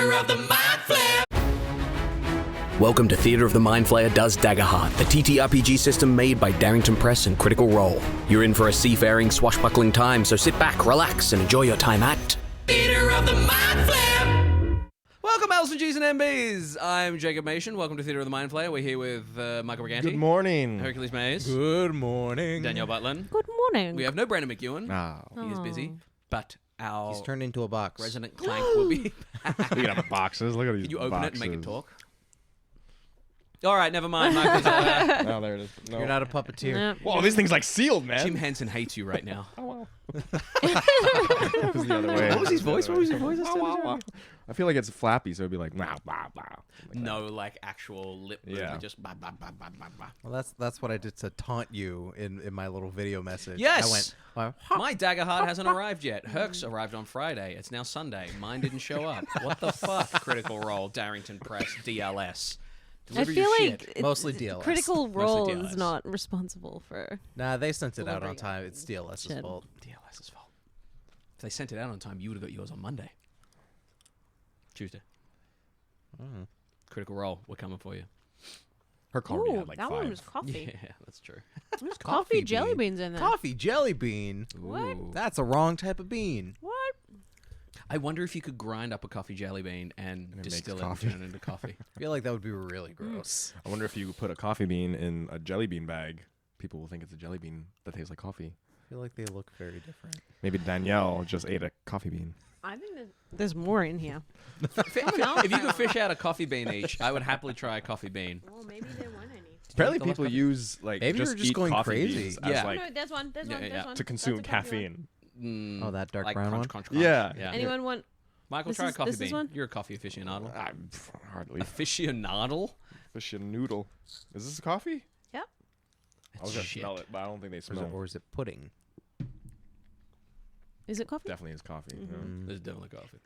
Theater of the Mind Flayer. Welcome to Theater of the Mind Flayer Does Daggerheart, the TTRPG system made by Darrington Press and Critical Role. You're in for a seafaring, swashbuckling time, so sit back, relax, and enjoy your time at Theater of the Mind Flayer. Welcome, L's and G's and MBs. I'm Jacob Machin. Welcome to Theater of the Mind Flayer. We're here with Michael Briganti. Good morning. Hercules Mayes. Good morning. Danielle Butlin. Good morning. We have no Brandon McEwan. Oh. He is busy, but our He's turned into a box. resident clank will be. Look at the boxes. Look at these Can you open boxes. it and make it talk? All right, never mind. Michael's Oh, there it is. No. You're not a puppeteer. No. Whoa, this thing's like sealed, man. Jim Henson hates you right now. Oh, wow. It was the other way. What was his voice? What was his voice? I feel like it's flappy, so it'd be like, wow, wow, wow. Like No, like actual lip movement, Yeah. just bah, bah, bah, bah, bah, bah. Well, that's what I did to taunt you in my little video message. Yes! I went, My Daggerheart hasn't arrived yet. Herc's arrived on Friday. It's now Sunday. Mine didn't show up. What the fuck? Critical Role, Darrington Press, DLS. I Deliver feel your like shit. Mostly DLS. Critical Role DLS. is not responsible for. Nah, they sent it out on Delivering time. It's DLS's shit. fault. DLS's fault. If they sent it out on time, you would have got yours on Monday. Tuesday. Critical Role, we're coming for you. Her already Ooh, had like that 5. one was coffee. Yeah, that's true. There's coffee jelly beans in there. Coffee jelly bean. What? Ooh. That's a wrong type of bean. What? I wonder if you could grind up a coffee jelly bean and it distill makes it coffee. and turn it into coffee. I feel like that would be really gross. I wonder if you put a coffee bean in a jelly bean bag, people will think it's a jelly bean that tastes like coffee. I feel like they look very different. Maybe Danielle just ate a coffee bean. I think there's more in here. If you could fish out a coffee bean each, I would happily try a coffee bean. Oh, maybe there weren't any. Apparently, the last people coffee- use like Maybe just you're just eat going coffee crazy. beans Yeah. as like No, there's one. There's Yeah, one. yeah. There's one. to consume That's a coffee caffeine. Oh, that dark like brown crunch, one? crunch, crunch. Yeah. yeah. Anyone want? Michael, This try a is- coffee this is bean. one? You're a coffee aficionado. Hardly. Aficionado? Fish and noodle. Is this coffee? Yep. I was gonna Shit. smell it, but I don't think they smell. Or is it pudding? Is it coffee? Definitely is coffee. yeah. There's definitely coffee.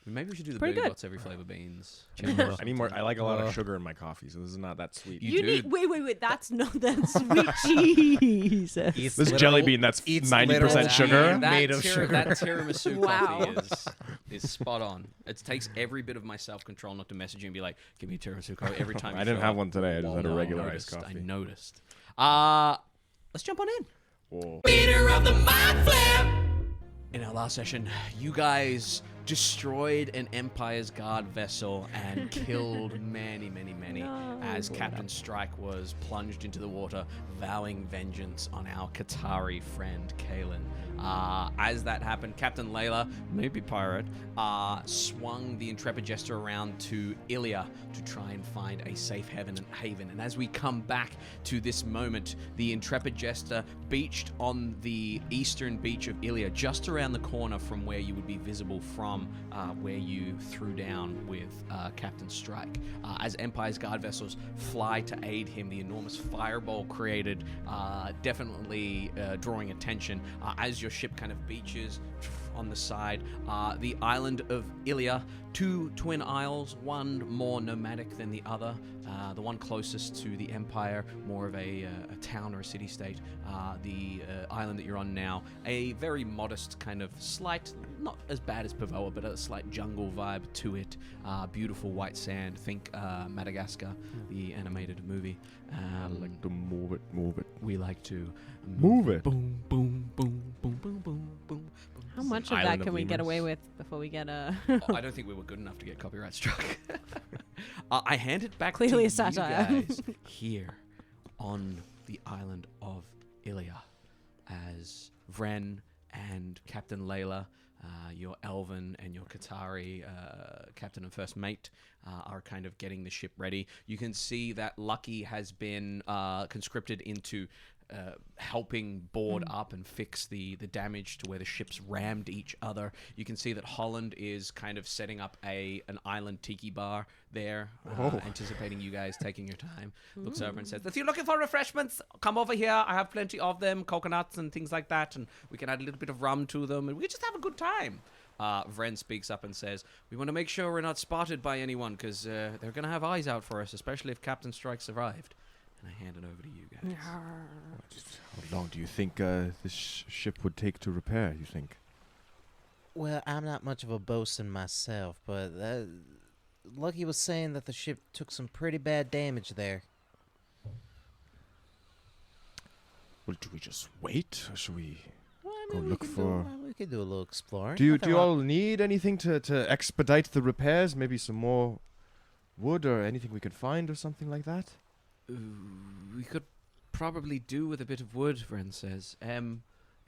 Maybe we should do the Pretty Bertie good. Bott's every flavor beans. I need more. I like a lot of sugar in my coffee, so this is not that sweet. You do. need. Wait. That's not that sweet Jesus. This jelly bean that's eats 90% literal sugar. bean. Made of sugar. That tiramisu Wow. coffee is spot on. It takes every bit of my self-control not to message you and be like, give me a tiramisu coffee every time you I didn't show have up. one today. I just Whoa, had a no, regular I iced noticed, coffee. I noticed. Let's jump on in. Whoa. Theater of the Mind Flayer. In our last session, you guys destroyed an Empire's Guard vessel and killed many No. as Captain Strike was plunged into the water, vowing vengeance on our Qatari friend Kaelen. As that happened, Captain Layla, maybe pirate, swung the Intrepid Jester around to Ilia to try and find a safe haven. And as we come back to this moment, the Intrepid Jester beached on the eastern beach of Ilia, just around the corner from where you would be visible from where you threw down with Captain Strike. As Empire's Guard vessels fly to aid him, the enormous fireball created, definitely drawing attention. As your ship kind of beaches on the side, the island of Ilia, 2 twin isles, one more nomadic than the other. The one closest to the Empire, more of a town or a city-state. The island that you're on now, a very modest kind of slight, not as bad as Pavoa, but a slight jungle vibe to it. Beautiful white sand. Think Madagascar, the animated movie. I like to move it. We like to Move it. Boom, boom, boom, boom, boom, boom, boom. How much of Island that of can we get lemurs. away with before we get a? Oh, I don't think we were good enough to get copyright struck. I hand it back Clearly to a satire. you guys here on the island of Ilia as Vren and Captain Layla, your Elven and your Qatari captain and first mate, are kind of getting the ship ready. You can see that Lucky has been conscripted into helping board up and fix the damage to where the ships rammed each other. You can see that Holland is kind of setting up an island tiki bar there, anticipating you guys taking your time. Looks over and says, if you're looking for refreshments, come over here. I have plenty of them, coconuts and things like that, and we can add a little bit of rum to them, and we just have a good time. Vren speaks up and says, we want to make sure we're not spotted by anyone, because they're going to have eyes out for us, especially if Captain Strike survived. And I hand it over to you guys. How long do you think this ship would take to repair, you think? Well, I'm not much of a bosun myself, but Lucky was saying that the ship took some pretty bad damage there. Well, do we just wait, or should we Well, I go mean, look for? We could do a little exploring. Do you Nothing wrong- all need anything to expedite the repairs? Maybe some more wood or anything we could find or something like that? We could probably do with a bit of wood, Vren says.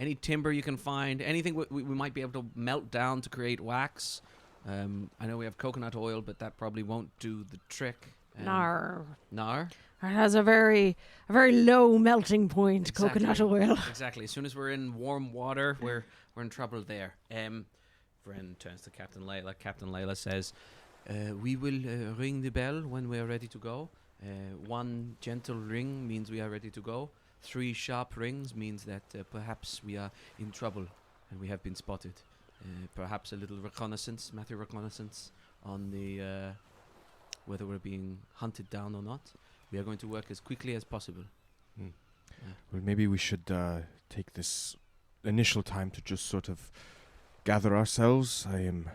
Any timber you can find, anything we might be able to melt down to create wax. I know we have coconut oil, but that probably won't do the trick. Nar. Nar? It has a very low melting point, Exactly. coconut oil. Exactly. As soon as we're in warm water, we're in trouble there. Vren turns to Captain Layla. Captain Layla says, "We will ring the bell when we are ready to go. 1 gentle ring means we are ready to go. 3 sharp rings means that perhaps we are in trouble and we have been spotted. Perhaps a little reconnaissance, matter reconnaissance on the whether we're being hunted down or not. We are going to work as quickly as possible." Well, maybe we should take this initial time to just sort of gather ourselves. I am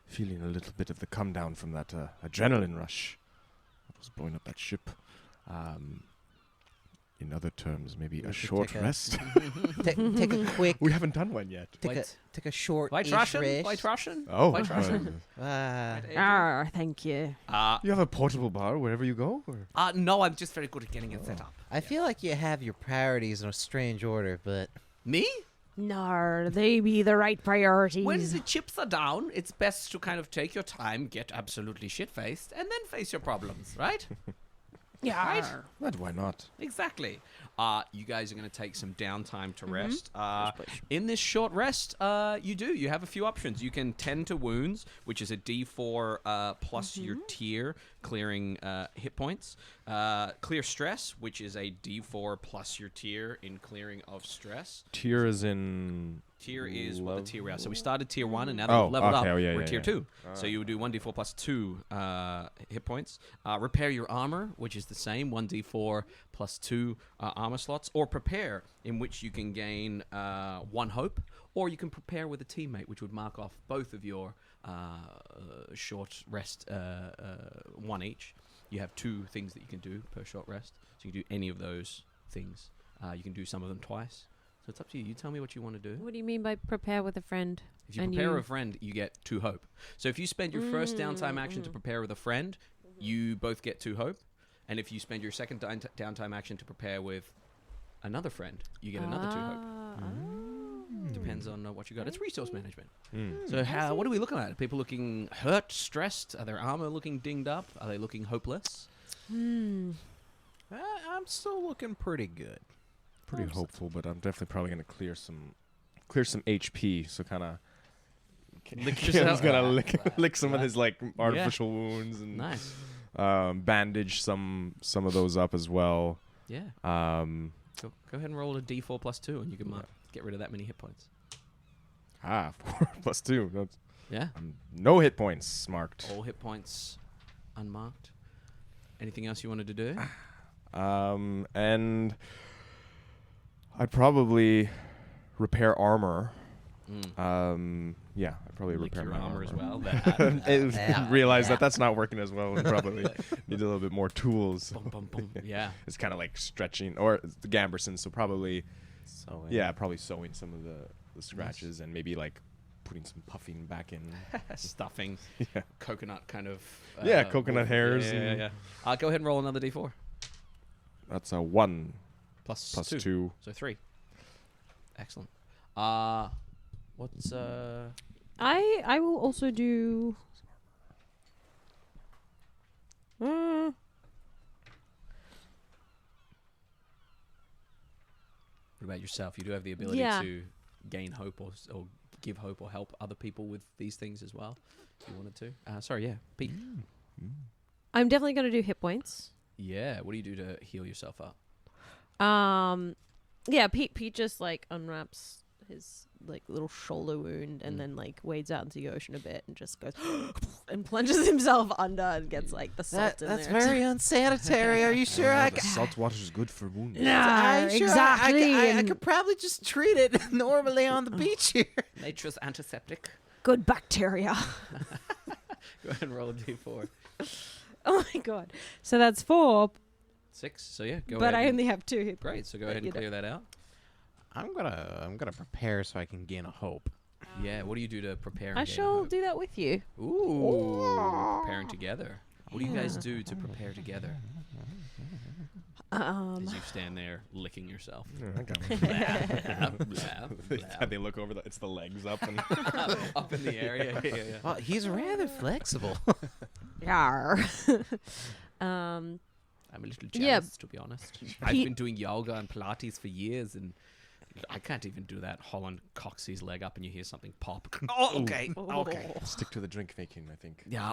feeling a little bit of the come down from that adrenaline rush that was blowing up that ship. In other terms, maybe We a should short take a- rest. Take a quick. We haven't done one yet. Take a short. White Russian? White Russian? Oh, White Russian? Thank you. you have a portable bar wherever you go? Or? No, I'm just very good at getting it set up. I feel like you have your priorities in a strange order, but Me? Nar, they be the right priorities. When the chips are down, it's best to kind of take your time, get absolutely shit-faced, and then face your problems, right? Yeah. But why not? Exactly. You guys are going to take some downtime to rest. In this short rest, you have a few options. You can tend to wounds, which is a D4 plus your tier, clearing hit points. Clear stress, which is a D4 plus your tier in clearing of stress. Tier is in... Tier is what the tier we are. So we started tier 1, and now Oh, we've leveled okay. up. Oh, yeah, We're yeah, tier yeah. 2. So you would do 1d4 plus 2 hit points. Repair your armor, which is the same, 1d4 plus 2 armor slots. Or prepare, in which you can gain 1 hope. Or you can prepare with a teammate, which would mark off both of your short rest, 1 each. You have 2 things that you can do per short rest. So you can do any of those things. You can do some of them twice. So it's up to you. You tell me what you want to do. What do you mean by prepare with a friend? If you prepare a friend, you get 2 hope. So if you spend your first downtime action to prepare with a friend, you both get 2 hope. And if you spend your second downtime action to prepare with another friend, you get another 2 hope. Depends on what you got. It's resource management. So what are we looking at? Are people looking hurt, stressed? Are their armor looking dinged up? Are they looking hopeless? I'm still looking pretty good. Pretty hopeful, but I'm definitely probably going to clear some HP. So kind of... Kaelen's going to lick some of his like artificial wounds and Nice. Bandage some of those up as well. Yeah. Go ahead and roll a d4 plus 2, and you can get rid of that many hit points. 4 plus 2. That's, Yeah. no hit points marked. All hit points unmarked. Anything else you wanted to do? And I'd probably repair armor. Yeah, I'd probably Lick repair your my armor as well. Realize that that's not working as well, and probably need a little bit more tools. Boom, boom, boom. Yeah. It's kind of like stretching, or it's the Gamberson, so probably, So probably sewing some of the scratches and maybe like putting some puffing back in. Stuffing. Yeah. Coconut kind of. Coconut hairs. Yeah. Go ahead and roll another d4. That's a 1 Plus plus 2. 2. So 3. Excellent. What's I will also do. What about yourself? You do have the ability to gain hope or give hope or help other people with these things as well, if you wanted to. Pete. I'm definitely gonna do hit points. Yeah, what do you do to heal yourself up? Pete just like unwraps his like little shoulder wound and then like wades out into the ocean a bit and just goes and plunges himself under and gets like the salt in That's there. very unsanitary. Are you sure I The salt water is good for wounds. Nah, exactly. I could probably just treat it normally on the beach here. Nature's antiseptic. Good bacteria. Go ahead and roll a d4. Oh my god. So that's 4, 6. So yeah, go but ahead. I only have 2 hit Great. points. So go ahead and clear that out. I'm gonna prepare so I can gain a hope. Yeah. What do you do to prepare? And I gain a shall hope? do that with you. Ooh, preparing together. What do you guys do to prepare together? As you stand there licking yourself. Blah, blah, blah. They look over. It's the legs up and Up in the area. Yeah. Well, he's rather flexible. Yar. I'm a little jealous, Yeah. to be honest. I've been doing yoga and Pilates for years, and I can't even do that. Holland cocks his leg up, and you hear something pop. Oh, okay. Okay. stick to the drink making. I think. Yeah.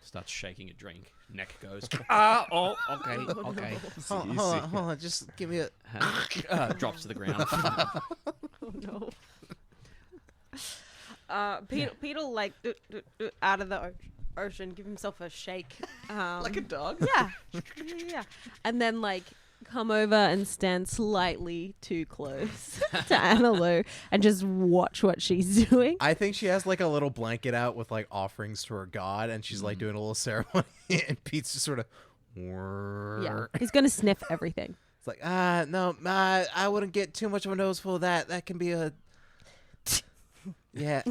Starts shaking a drink. Neck goes. Okay. Okay. Hold on. Just give me a. Drops to the ground. Oh no. Peter like out of the ocean, give himself a shake. Like a dog. Yeah. And then like come over and stand slightly too close to Annalou and just watch what she's doing. I think she has like a little blanket out with like offerings to her god, and she's like doing a little ceremony, and Pete's just sort of. Yeah. He's gonna sniff everything. It's like, no, I wouldn't get too much of a noseful of that. That can be a. Yeah.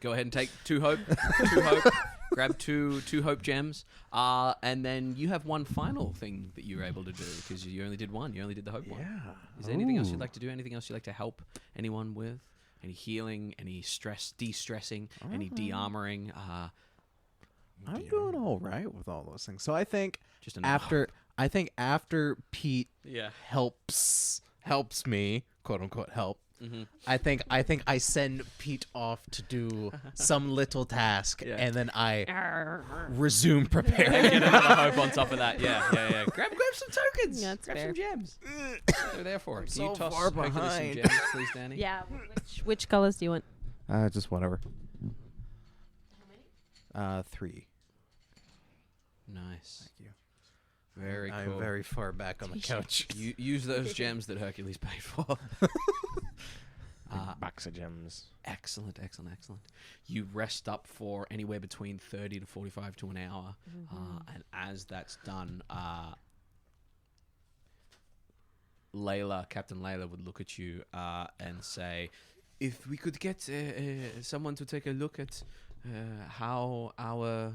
Go ahead and take 2 hope. 2 hope. Grab two hope gems. And then you have one final thing that you're able to do because you only did one. You only did the hope one. Is there anything else you'd like to do? Anything else you'd like to help anyone with? Any healing? Any stress? De-stressing? Any de-armoring? I'm doing all right with all those things. So I think Just enough after Pete Yeah. helps me, quote unquote help. Mm-hmm. I think I send Pete off to do some little task, Yeah. and then I resume preparing. Get another hope on top of that. Yeah. Grab some tokens. Yeah, that's Grab fair. some gems. They're there for it. Can so you toss far Hercules some behind. gems, please, Danny? Yeah. Which colors do you want? Just whatever. 3. Nice. Thank you. Very cool. I'm very far back on the couch. You use those gems that Hercules paid for. Box of gems. Excellent. You rest up for anywhere between 30 to 45 to an hour. And as that's done, Captain Layla would look at you and say, if we could get someone to take a look at how our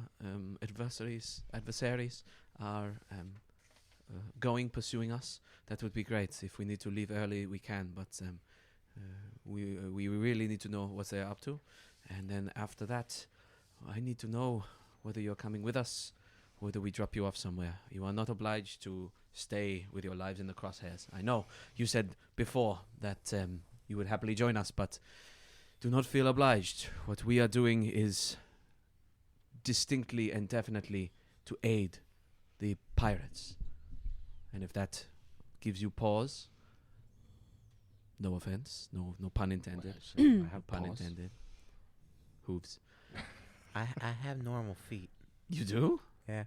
adversaries are pursuing us, that would be great. If we need to leave early, we can, but we really need to know what they're up to. And then after that, I need to know whether you're coming with us, whether we drop you off somewhere. You are not obliged to stay with your lives in the crosshairs. I know you said before that you would happily join us, but do not feel obliged. What we are doing is distinctly and definitely to aid the pirates. And if that gives you pause, no offense, no pun intended. I have Pun pause. intended. Hooves. I have normal feet. You do? Yeah.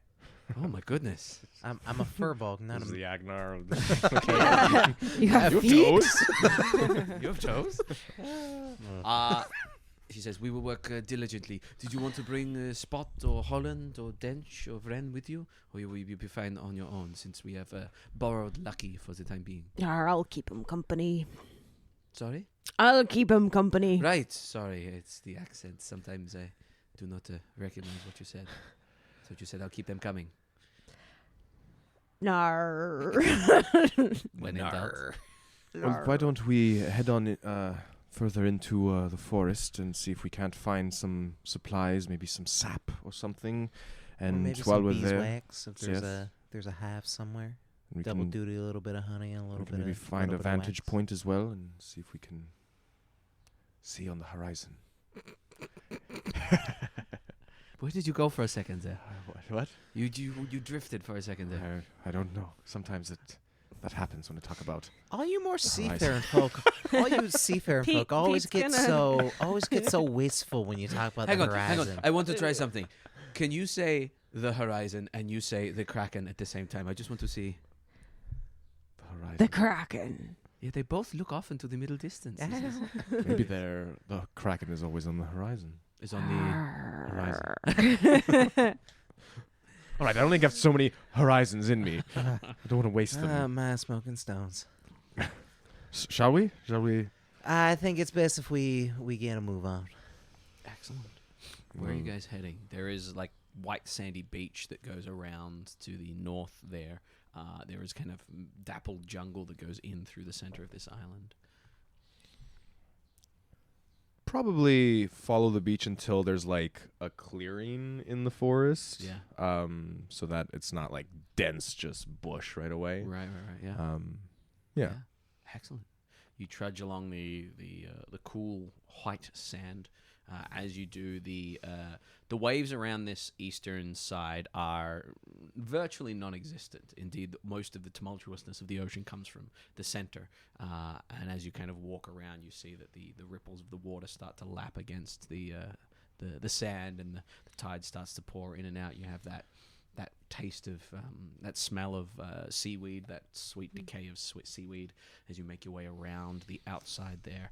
Oh my goodness. I'm a furball, not This is a. the Agnar. You have feet? You have toes? She says, we will work diligently. Did you want to bring Spot or Holland or Dench or Vren with you? Or will you be fine on your own since we have borrowed Lucky for the time being? I'll keep him company. Sorry? I'll keep him company. Right. Sorry, it's the accent. Sometimes I do not recognize what you said. So you said I'll keep them coming. Nar. When in doubt. Well, why don't we head on further into the forest and see if we can't find some supplies, maybe some sap or something. And maybe while some we're there, beeswax, if yes. there's a hive somewhere. we Double can, duty, a little bit of honey and a we little can bit maybe of find a little bit of vantage wax. point as well and see if we can see on the horizon. Where did you go for a second there? What? You drifted for a second there. I don't know. Sometimes that happens when I talk about. All you more horizon. seafaring folk, all you seafaring Pete- folk, always Pete's get gonna- so wistful when you talk about Hang the on. horizon. I want to try something. Can you say the horizon and you say the Kraken at the same time? I just want to see. The horizon. The Kraken. Yeah, they both look off into the middle distance. Maybe the Kraken is always on the horizon. is on the horizon. All right, I only got so many horizons in me. I don't want to waste them. My smoking stones. Shall we? Shall we? I think it's best if we get a move on. Excellent. Where are you guys heading? There is like white sandy beach that goes around to the north there. There is kind of dappled jungle that goes in through the center of this island. Probably follow the beach until there's like a clearing in the forest. Yeah. So that it's not like dense, just bush right away. Right. Yeah. Yeah. Excellent. You trudge along the cool white sand. As you do, the waves around this eastern side are virtually non-existent. Indeed, most of the tumultuousness of the ocean comes from the center. And as you kind of walk around, you see that the ripples of the water start to lap against the sand, and the tide starts to pour in and out. You have that taste of that smell of seaweed, that sweet decay of seaweed as you make your way around the outside there.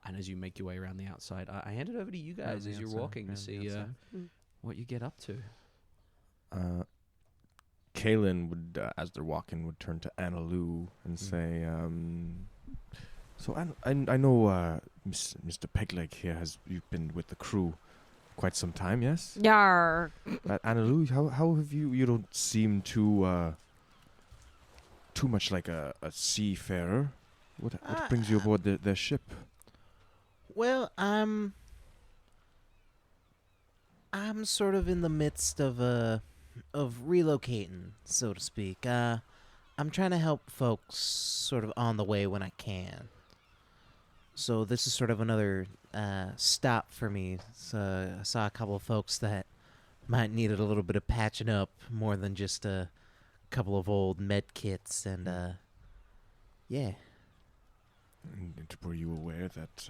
And as you make your way around the outside, I hand it over to you guys as you're walking to see what you get up to. Kaelen would, as they're walking, would turn to Annalou and say, "So I know Mr. Pegleg here you've been with the crew quite some time, yes? Yar. Annalou, how have you? You don't seem too much like a seafarer. What brings you aboard their ship? Well, I'm sort of in the midst of relocating, so to speak. I'm trying to help folks sort of on the way when I can. So this is sort of another stop for me. So I saw a couple of folks that might needed a little bit of patching up more than just a couple of old med kits, and yeah. And were you aware that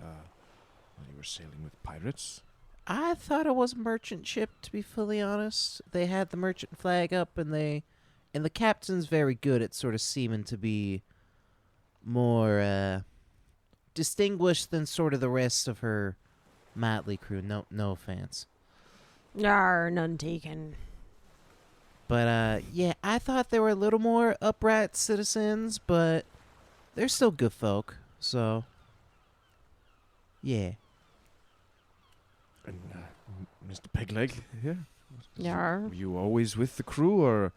you were sailing with pirates? I thought it was a merchant ship, to be fully honest. They had the merchant flag up, and the captain's very good at sort of seeming to be more distinguished than sort of the rest of her motley crew. No offense. Yar, none taken. But yeah, I thought they were a little more upright citizens, but they're still good folk. So yeah. And Mr. Pegleg here? Yar. Were you always with the crew, or?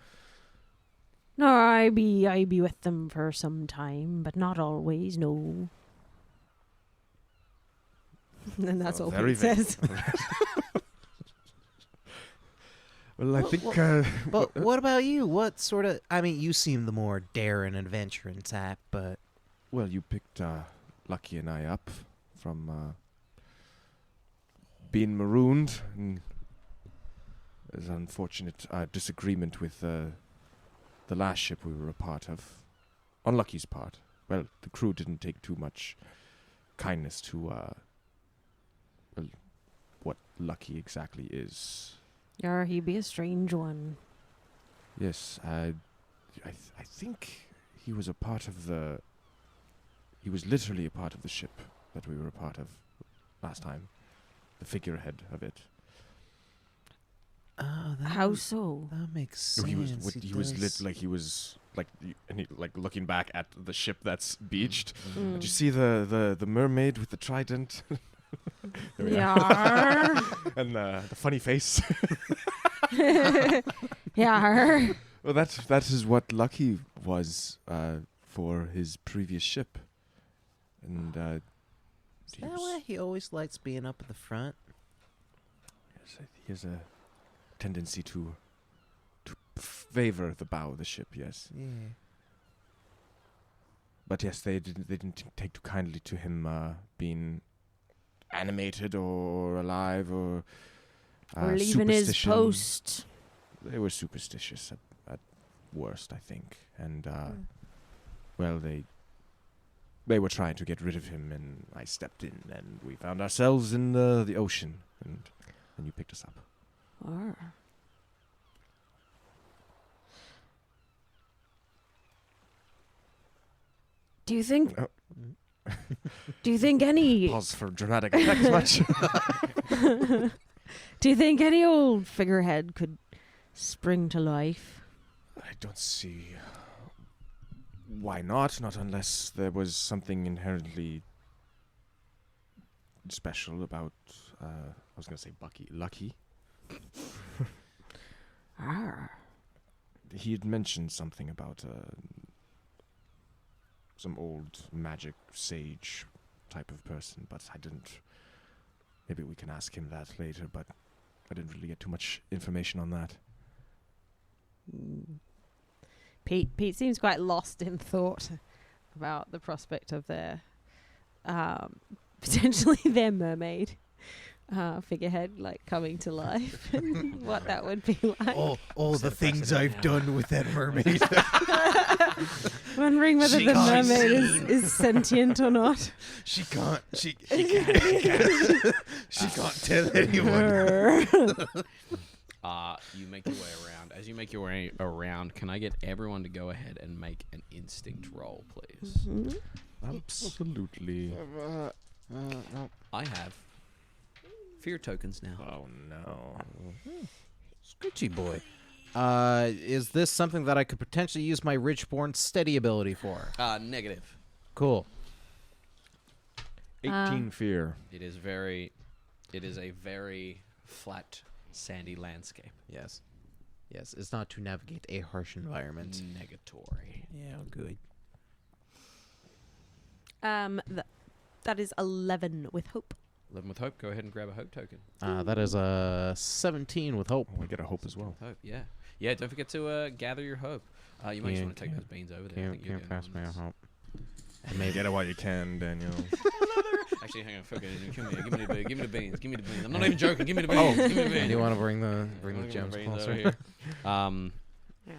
No, I be with them for some time, but not always, no. And that's all very it says. Well, I think. But what about you? What sort of? I mean, you seem the more daring, adventuring type, but Well, you picked Lucky and I up from being marooned, and there's an unfortunate disagreement with the last ship we were a part of. On Lucky's part. Well, the crew didn't take too much kindness to what Lucky exactly is. Yar, he be a strange one. Yes, I think he was a part of the. He was literally a part of the ship that we were a part of last time. The figurehead of it. oh, How so? that makes So sense. he was looking back at the ship that's beached. Did you see the mermaid with the trident? There we are. Yar. And the funny face. Yar. Well, that is what Lucky was for his previous ship, and Is that why he always likes being up at the front? yes, he has a tendency to favor the bow of the ship. Yes, Yeah. but yes, they didn't take too kindly to him being animated or alive or Or leaving his superstition. post. They were superstitious at worst, I think, and well, they were trying to get rid of him, and I stepped in, and we found ourselves in the ocean, and you picked us up. Yar. Do you think Do you think any? Pause for dramatic effect much. Do you think any old figurehead could spring to life? I don't see why not. Not unless there was something inherently special about. I was gonna say Lucky. Arr. He had mentioned something about some old magic sage type of person, but I didn't. Maybe we can ask him that later, but I didn't really get too much information on that. Pete seems quite lost in thought about the prospect of their potentially their mermaid figurehead like coming to life and what that would be like. All the things I've done with that mermaid. Wondering whether She the can't mermaid is sentient or not. She can't tell anyone. You make your way around. As you make your way around, can I get everyone to go ahead and make an instinct roll, please? Mhm. Absolutely. I have fear tokens now. Oh no. Scritchy boy. Is this something that I could potentially use my Richborn steady ability for? Negative. Cool. 18 fear. It is a very flat, sandy landscape. Yes. Yes, it's not to navigate a harsh environment. Negatory. Yeah, good. That is 11 with hope. 11 with hope. Go ahead and grab a hope token. That is a 17 with hope. Oh, I get a hope as well. Hope, yeah. Yeah, don't forget to gather your hope. You might just want to take those beans over there. I think you're Can't going pass me a on hope. Get it while you can, Daniel. Actually, hang on. Fuck it. Give me the beans. Give me the beans. I'm not even joking. Give me the beans. Give me the beans. Do you want to bring the Give me gems beans closer? over here. Yeah.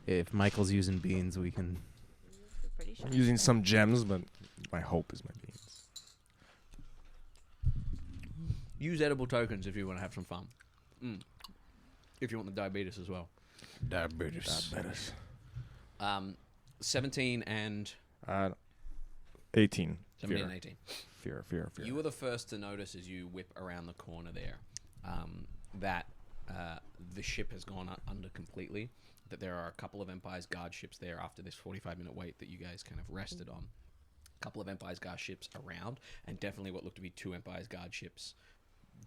If Michael's using beans, we can. Pretty sure. I'm using some gems, but my hope is my beans. Use edible tokens if you want to have some fun. If you want the diabetes as well. Diabetes. 17 and 18. 17 Fear. and 18. Fear. You were the first to notice as you whip around the corner there that the ship has gone under completely. That there are a couple of Empire's Guard ships there after this 45-minute wait that you guys kind of rested on. A couple of Empire's Guard ships around, and definitely what looked to be 2 Empire's Guard ships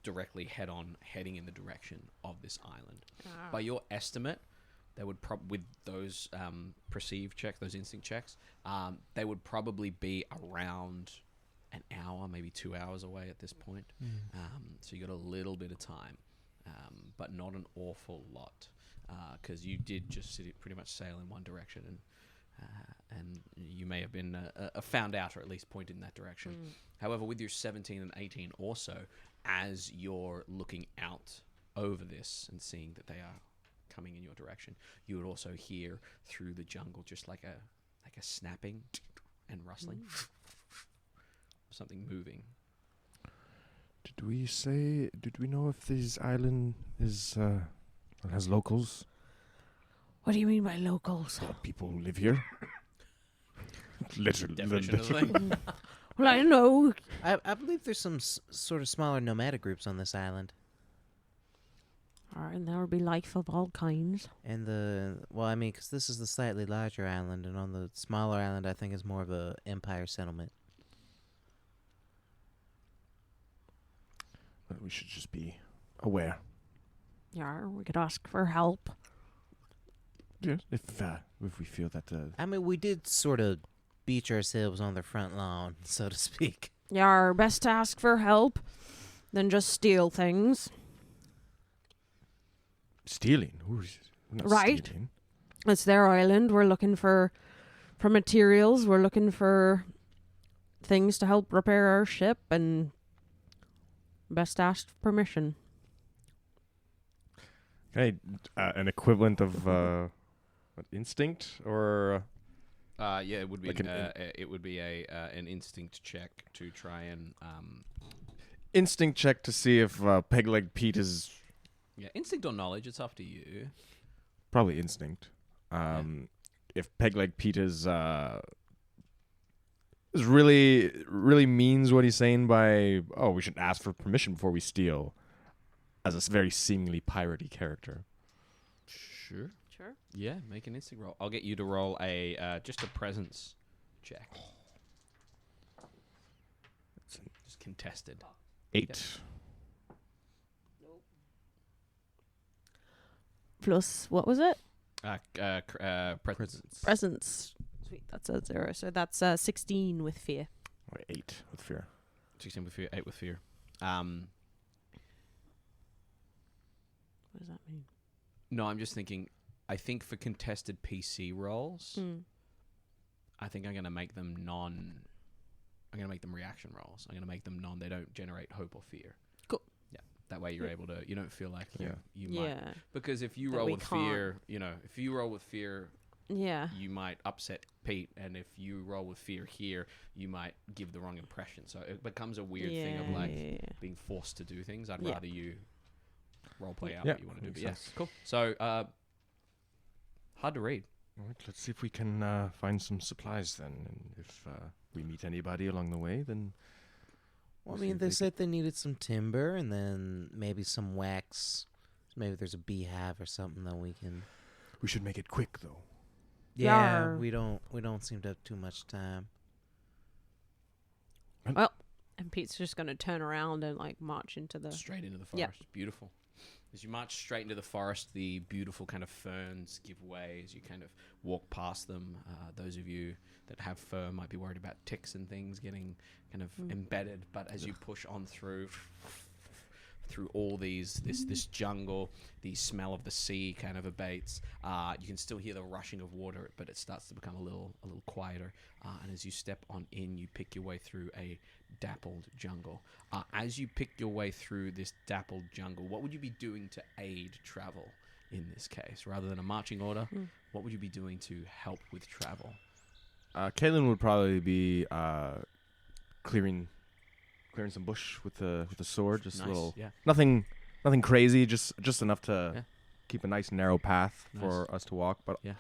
directly heading in the direction of this island. By your estimate, they would with those perceive checks, those instinct checks, they would probably be around an hour, maybe 2 hours away at this point. So you got a little bit of time, but not an awful lot, because you did just pretty much sail in one direction, and you may have been found out or at least pointed in that direction. However, with your 17 and 18 also, as you're looking out over this and seeing that they are coming in your direction, you would also hear through the jungle just like a snapping and rustling, something moving. Did we know if this island has locals? What do you mean by locals? People who live here? Literally. Definition of the thing. Well, I don't know. I believe there's some sort of smaller nomadic groups on this island. And there would be life of all kinds. And because this is the slightly larger island, and on the smaller island, I think is more of a empire settlement. But we should just be aware. Yeah, we could ask for help. Yes. If we feel that. We did sort of beach ourselves on the front lawn, so to speak. Yeah, best to ask for help than just steal things. Stealing? We're not Right. stealing. It's their island. We're looking for materials. We're looking for things to help repair our ship, and best ask permission. Okay, an equivalent of instinct or Yeah, it would be Like an instinct check to try and instinct check to see if Pegleg Pete is instinct or knowledge. It's up to you. probably instinct. If Pegleg Pete is this really means what he's saying by, oh, we should ask for permission before we steal, as a very seemingly piratey character. Sure. Sure. Yeah, make an instinct roll. I'll get you to roll a just a presence check. Just contested. 8. Plus, what was it? Presence. Presence. Sweet. That's a 0. So that's 16 with fear. Or 8 with fear. 16 with fear, 8 with fear. What does that mean? No, I'm just thinking. I think for contested PC rolls, I think I'm going to make them I'm going to make them reaction rolls. I'm going to make them they don't generate hope or fear. Cool. Yeah. That way you're able to. You don't feel like you Yeah. might. Because if you That roll we with can't. fear, if you roll with fear, Yeah. you might upset Pete, and if you roll with fear here, you might give the wrong impression. So it becomes a weird thing of like being forced to do things. I'd rather you role play out what you want to do. But yes, cool. So hard to read. All right, let's see if we can find some supplies then. And if we meet anybody along the way, then... Well, I we'll see mean, if they they said they needed some timber and then maybe some wax. Maybe there's a beehive or something that we can... We should make it quick, though. Yeah, Yar. we don't seem to have too much time. Well, and Pete's just going to turn around and like march into the... Straight into the Yep. forest. Beautiful. As you march straight into the forest, the beautiful kind of ferns give way as you kind of walk past them. Those of you that have fur might be worried about ticks and things getting kind of embedded, but as you push on through all this jungle, the smell of the sea kind of abates. You can still hear the rushing of water, but it starts to become a little quieter. And as you step on in, you pick your way through a dappled jungle. As you pick your way through this dappled jungle, what would you be doing to aid travel in this case? Rather than a marching order, what would you be doing to help with travel? Kaelen would probably be clearing some bush with the sword, just Nice, a little. yeah. Nothing crazy, just enough to Yeah. keep a nice narrow path Nice. for us to walk. But Yeah.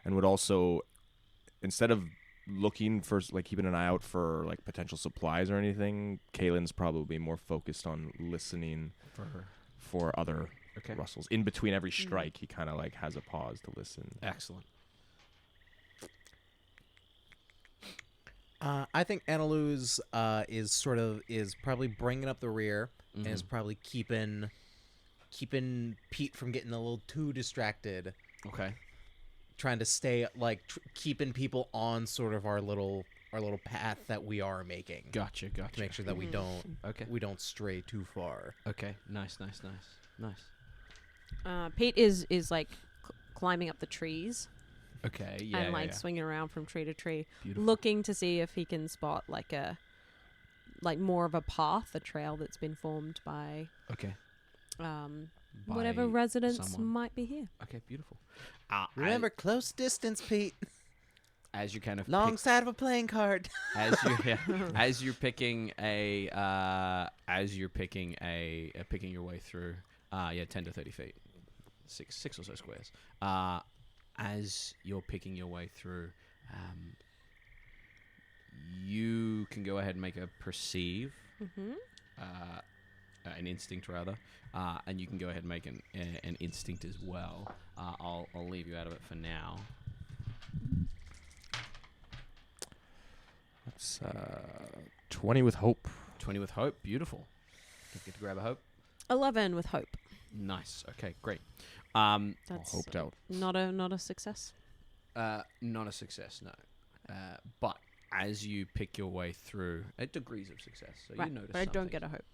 and would also, instead of looking for like keeping an eye out for like potential supplies or anything, Kaelen's probably more focused on listening for other Okay. rustles. In between every strike, he kind of like has a pause to listen. Excellent. I think Annaluz is probably bringing up the rear and is probably keeping Pete from getting a little too distracted. Okay. Trying to stay like keeping people on sort of our little path that we are making. Gotcha. To make sure that we don't stray too far. Okay. Nice. Pete is like climbing up the trees Okay. Yeah. and like yeah. swinging around from tree to tree, Beautiful. looking to see if he can spot like more of a path, a trail that's been formed by Okay. whatever By residents someone. might be here. Okay. Beautiful. Remember, close distance, Pete. as you kind of Long pick, side of a playing card. as you're picking picking your way through 10 to 30 feet, six or so squares. As you're picking your way through, you can go ahead and make a perceive, an instinct rather, and you can go ahead and make an instinct as well. I'll leave you out of it for now. That's 20 with hope. 20 with hope, beautiful. Get to grab a hope. 11 with hope. Nice. Okay, great. That's Hoped out. not a success. Not a success, no. But as you pick your way through, at degrees of success, so Right, you notice but I don't something. get a hope.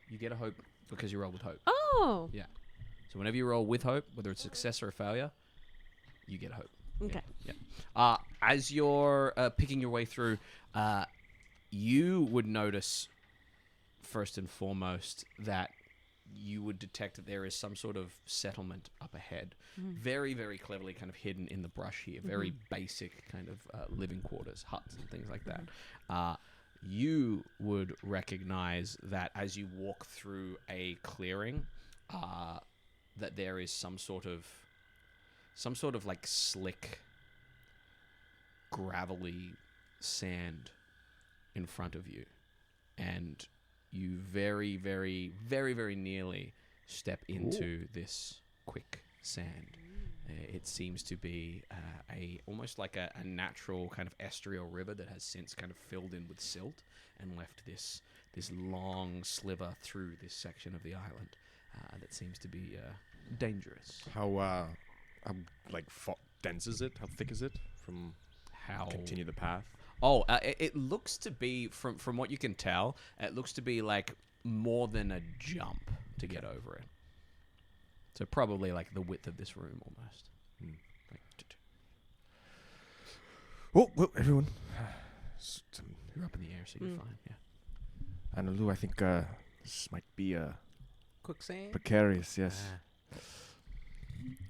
You get a hope because you roll with hope. Oh, Yeah. So whenever you roll with hope, whether it's success or a failure, you get a hope. okay. Yeah. As you're picking your way through, you would notice first and foremost that you would detect that there is some sort of settlement up ahead. Very, very cleverly kind of hidden in the brush here. Very basic kind of living quarters, huts and things like that. You would recognize that as you walk through a clearing, that there is some sort of like slick, gravelly sand in front of you, and you very, very, very, very nearly step into this quicksand. It seems to be almost like a natural kind of estuarial river that has since kind of filled in with silt and left this long sliver through this section of the island that seems to be dangerous. How dense is it? How thick is it? From How continue the path. Oh, it looks to be from what you can tell. It looks to be like more than a jump to get over it. So probably like the width of this room almost. Like, Oh, well, everyone. you're up in the air, so you're fine. Yeah. Analu, I think this might be Quicksand? precarious, yes.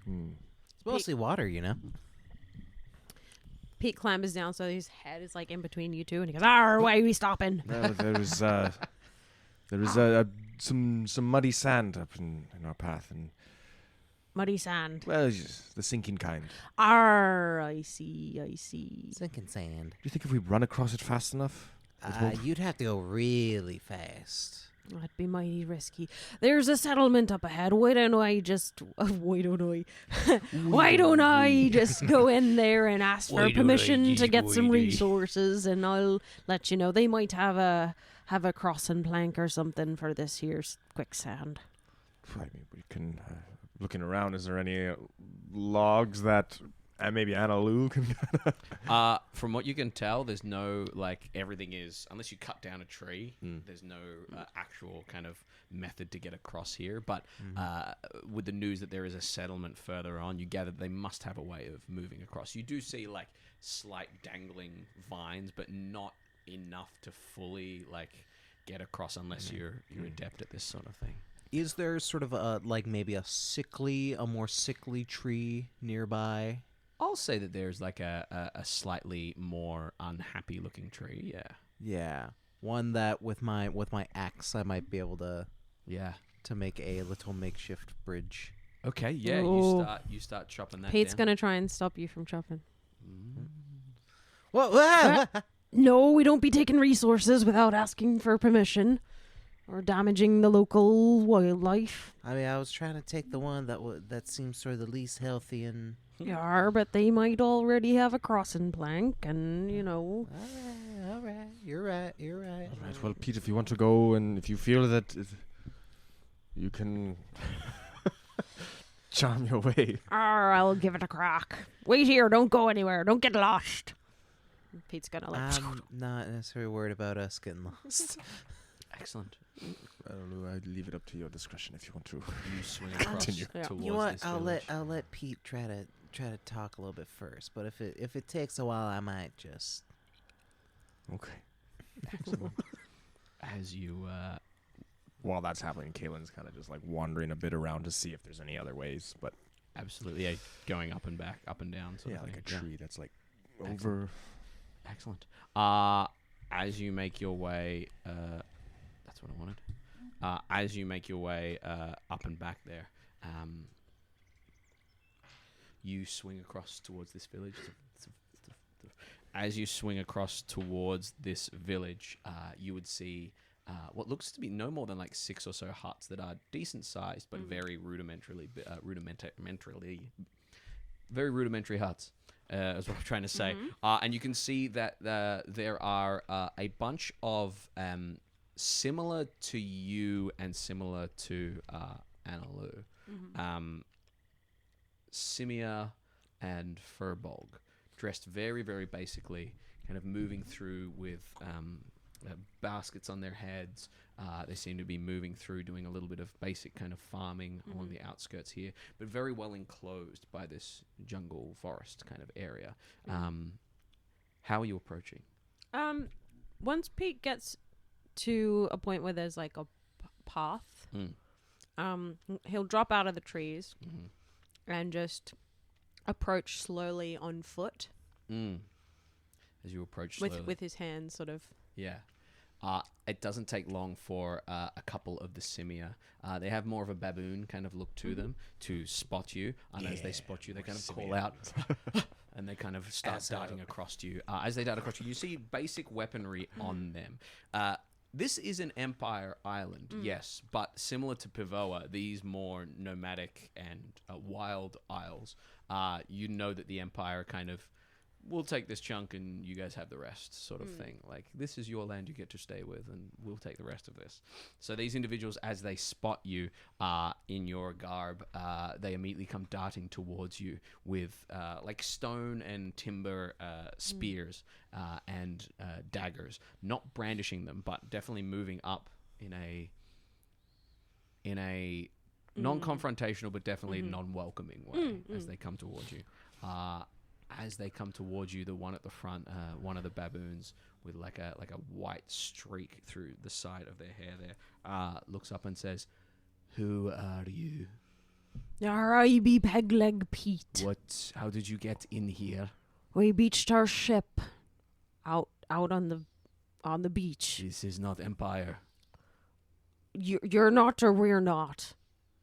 It's mostly water, you know. Pete clambers down, so his head is like in between you two, and he goes, "Arr, why are we stopping?" No, there is some muddy sand up in our path, and Muddy sand. well, it's just the sinking kind. Do Arr, I see. Sinking sand. you think if we run across it fast enough? You'd have to go really fast. That'd be mighty risky. There's a settlement up ahead. Why don't I just go in there and ask for permission to get some resources, and I'll let you know. They might have a crossing plank or something for this here's quicksand. I mean, we can. Looking around, is there any logs that maybe Analu can? From what you can tell, there's no everything is unless you cut down a tree. There's no actual kind of method to get across here. But with the news that there is a settlement further on, you gather they must have a way of moving across. You do see slight dangling vines, but not enough to fully get across unless you're adept at this sort of thing. Is there sort of maybe a more sickly tree nearby? I'll say that there's a slightly more unhappy looking tree. Yeah. Yeah, one that with my axe I might be able to make a little makeshift bridge. Okay. Yeah. Ooh. You start chopping that. Pete's down. gonna try and stop you from chopping. Whoa! No, we don't be taking resources without asking for permission or damaging the local wildlife. I mean, I was trying to take the one that seems sort of the least healthy and. Yeah, but they might already have a crossing plank, and All right. You're right. All right. Well, Pete, if you want to go, and if you feel that you can charm your way. I'll give it a crack. Wait here, don't go anywhere, don't get lost. Pete's gonna I'm not necessarily worried about us getting lost. Excellent. I don't know. I'd leave it up to your discretion if you want to. You swing across Continue. towards You know what? this I'll village. let Pete try to talk a little bit first. But if it takes a while, I might just. Okay. As you While that's happening, Kaelin's kind of just wandering a bit around to see if there's any other ways, but absolutely going up and back, up and down. Sort of like a thing. tree that's over. Excellent. As you make your way, that's what I wanted. As you make your way up and back there, you swing across towards this village. As you swing across towards this village, you would see what looks to be no more than 6 or so huts that are decent sized, but very rudimentary huts. Is what I'm trying to say. And you can see that there are a bunch of similar to you and similar to Analu, Simia and Furbolg, dressed very, very basically, kind of moving through with baskets on their heads. They seem to be moving through, doing a little bit of basic kind of farming along the outskirts here, but very well enclosed by this jungle forest kind of area. How are you approaching? Once Pete gets to a point where there's a path, he'll drop out of the trees and just approach slowly on foot. As you approach slowly. With his hands sort of. Yeah. It doesn't take long for a couple of the Simia. They have more of a baboon kind of look to them to spot you. And as they spot you, they kind of call out and they kind of start As darting across to you. As they dart across you see basic weaponry on them. This is an Empire island, yes, but similar to Pivoa, these more nomadic and wild isles, you know that the Empire kind of, we'll take this chunk and you guys have the rest sort of thing. Like, this is your land you get to stay with and we'll take the rest of this. So these individuals, as they spot you in your garb, they immediately come darting towards you with like stone and timber spears and daggers, not brandishing them, but definitely moving up in a non-confrontational but definitely non-welcoming way as they come towards you. As they come towards you, the one at the front, one of the baboons with like a white streak through the side of their hair there, looks up and says, "Who are you? I be Pegleg Pete. What? How did you get in here? We beached our ship out on the beach. This is not Empire. You're not, or we're not.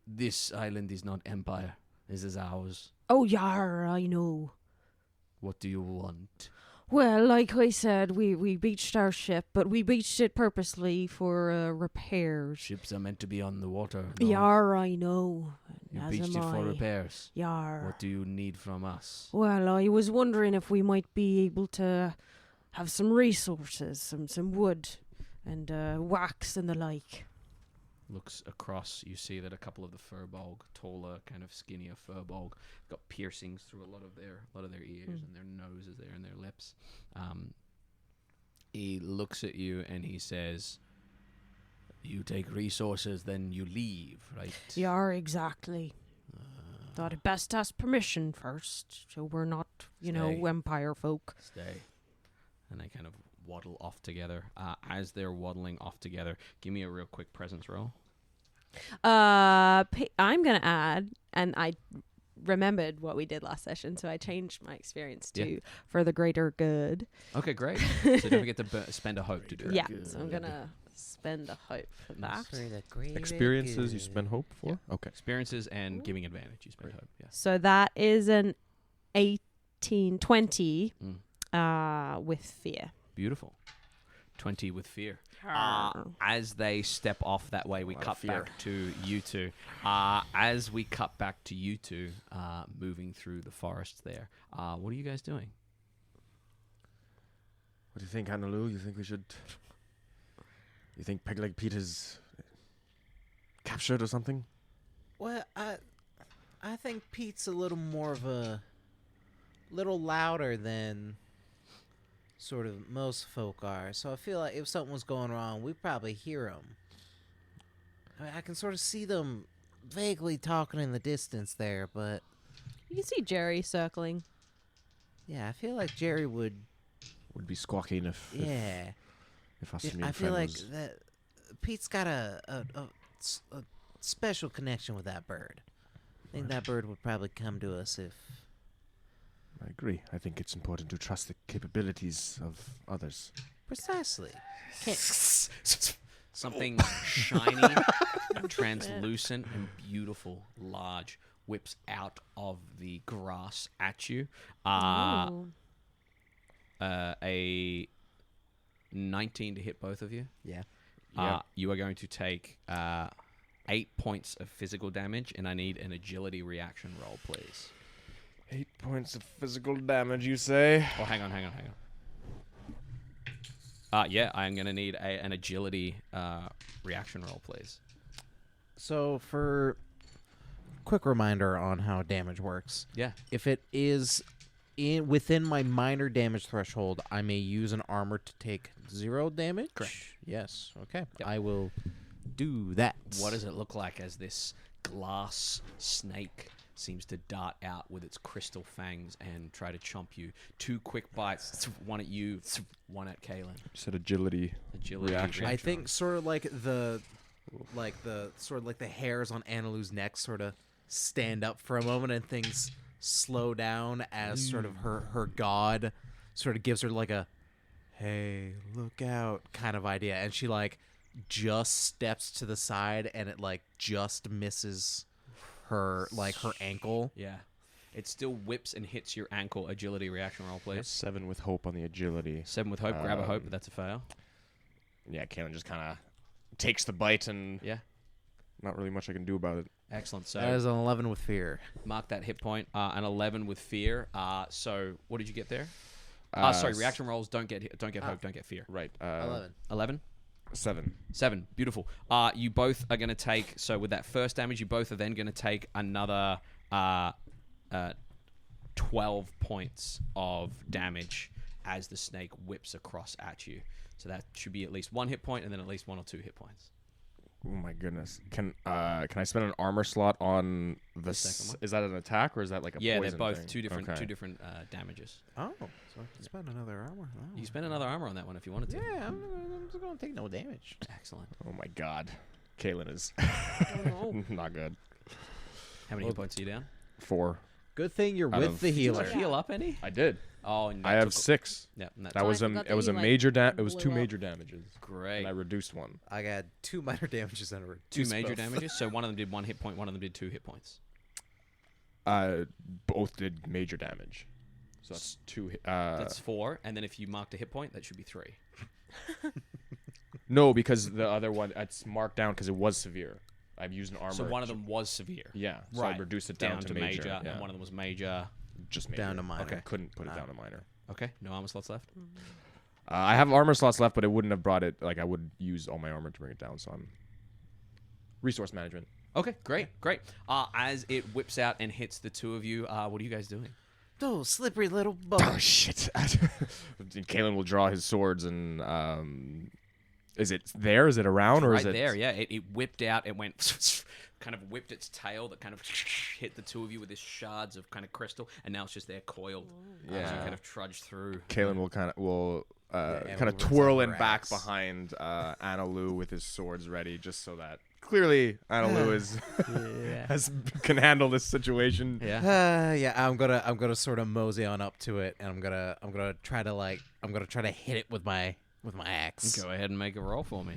This island is not Empire. This is ours. Oh, yar, I know. What do you want?" Well, like I said, we beached our ship, but we beached it purposely for repairs. Ships are meant to be on the water. No? Yar, I know. You As beached am it for I. repairs. Yar. What do you need from us? Well, I was wondering if we might be able to have some resources, some wood and wax and the like. Looks across, you see that a couple of the furbolg, taller, kind of skinnier furbolg, got piercings through a lot of their ears and their noses there and their lips. He looks at you and he says, "You take resources, then you leave, right?" Yar, exactly. Thought it best to ask permission first, so we're not, Stay. Empire folk. Stay. And they kind of waddle off together. As they're waddling off together, give me a real quick presence roll. I'm gonna add, and I remembered what we did last session, so I changed my experience to for the greater good. Okay, great. So don't forget to spend a hope to do it. Yeah, so I'm gonna spend a hope for that. For the greater Experiences you good. spend hope for? Okay. Experiences and giving advantage. You spend hope. Yeah. So that is an 18-20 with fear. Beautiful. 20 with fear. As they step off that way, we cut back to you two. As we cut back to you two, moving through the forest there, what are you guys doing? What do you think, Annaloo? You think we should... You think Pegleg Pete is captured or something? Well, I think Pete's a little more of a little louder than sort of most folk are. So I feel like if something was going wrong, we'd probably hear him. I can sort of see them vaguely talking in the distance there, but You can see Jerry circling. yeah, I feel like Jerry would. Would be squawking if us and your I feel friend like was... that Pete's got a special connection with that bird. I think that bird would probably come to us if. I agree. I think it's important to trust the capabilities of others. Precisely. Something shiny, translucent, and beautiful, large, whips out of the grass at you. Ooh. A 19 to hit both of you. Yeah. You are going to take 8 points of physical damage, and I need an agility reaction roll, please. 8 points of physical damage, you say? Oh, hang on. Yeah, I'm going to need an agility reaction roll, please. So for quick reminder on how damage works. Yeah. If it is within my minor damage threshold, I may use an armor to take 0 damage. Correct. Yes. Okay. Yep. I will do that. What does it look like as this glass snake seems to dart out with its crystal fangs and try to chomp you? 2 quick bites, one at you, one at Kaelen. Said agility. Reaction. I think sort of like the hairs on Annaloo's neck sort of stand up for a moment and things slow down as sort of her god sort of gives her like a hey, look out kind of idea, and she like just steps to the side and it like just misses her like her ankle. Yeah. It still whips and hits your ankle. Agility reaction roll, please. 7 with hope on the agility. 7 with hope. Grab a hope, but that's a fail. Yeah, Kaelen just kind of takes the bite and Yeah. not really much I can do about it. Excellent. So That is an 11 with fear. mark that hit point. An 11 with fear. So what did you get there? Sorry, reaction rolls don't get hope, don't get fear. Right. 11. 11? 7. 7. Beautiful. You both are going to take, so with that first damage, you both are then going to take another 12 points of damage as the snake whips across at you. So that should be at least 1 hit point and then at least 1 or 2 hit points. Oh my goodness. Can I spend an armor slot on the second one? Is that an attack or is that like a Yeah, poison they're both thing? two different Okay. damages. Oh, so I can spend another armor. Oh. You can spend another armor on that one if you wanted to. Yeah, I'm just going to take no damage. Excellent. Oh my god. Kaelen is not good. How many hit points are you down? 4. Good thing you're Out with of- the Did you healer. heal up any? I did. Oh, and I that have took- 6. Yeah, and That that's was I forgot it that was you, a like, major it was 2 blew up. major damages. great. And I reduced 1. I got 2 minor damages and a 2 reduced major both. damages. So one of them did 1 hit point, one of them did 2 hit points. Both did major damage. So that's 2 That's 4, and then if you marked a hit point, that should be 3. No, because the other one it's marked down because it was severe. I've used an armor. So one of them was severe. Yeah, so Right. I reduced it down to major. Yeah. and one of them was major. Just major. Down to minor. Okay, couldn't put it down to minor. Okay, no armor slots left. I have armor slots left, but it wouldn't have brought it. Like I would use all my armor to bring it down. So I'm resource management. Okay, great. As it whips out and hits the two of you, what are you guys doing? Oh, slippery little bug. Oh shit! Kaelen will draw his swords and is it there? Is it around or Right is it there, yeah. It whipped out. It went kind of whipped its tail that kind of hit the two of you with this shards of kind of crystal, and now it's just there coiled. As you Yeah. kind of trudge through. Kaelen will kind and of we'll twirl return in her back axe. behind Analu with his swords ready, just so that clearly Analu is can handle this situation. Yeah. Yeah, I'm gonna sort of mosey on up to it, and I'm gonna try to hit it with my axe. Go ahead and make a roll for me.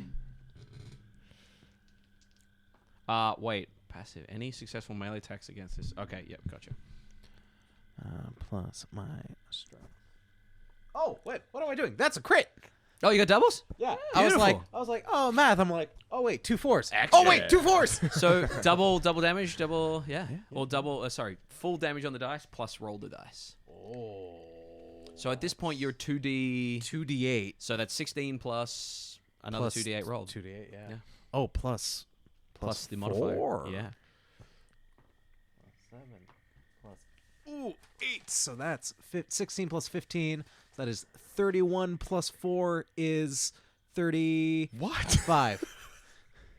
Wait. Passive. Any successful melee attacks against this? Okay, yep, gotcha. Plus my strength. Oh wait, what am I doing? That's a crit. Oh, you got doubles? Yeah, Beautiful. I was like, oh math. I'm like, oh wait, 2 4s. Oh wait, 2 4s. So double damage, or double. Sorry, full damage on the dice plus roll the dice. Oh. So at this point, you're 2d. 2d8 So that's 16 plus another 2d8 rolled. 2d8. Yeah. Yeah. Oh, plus Plus the modifier. 4. Yeah. 7 plus 8. So that's 16 plus 15. So that is 31 plus 4 is 35. What?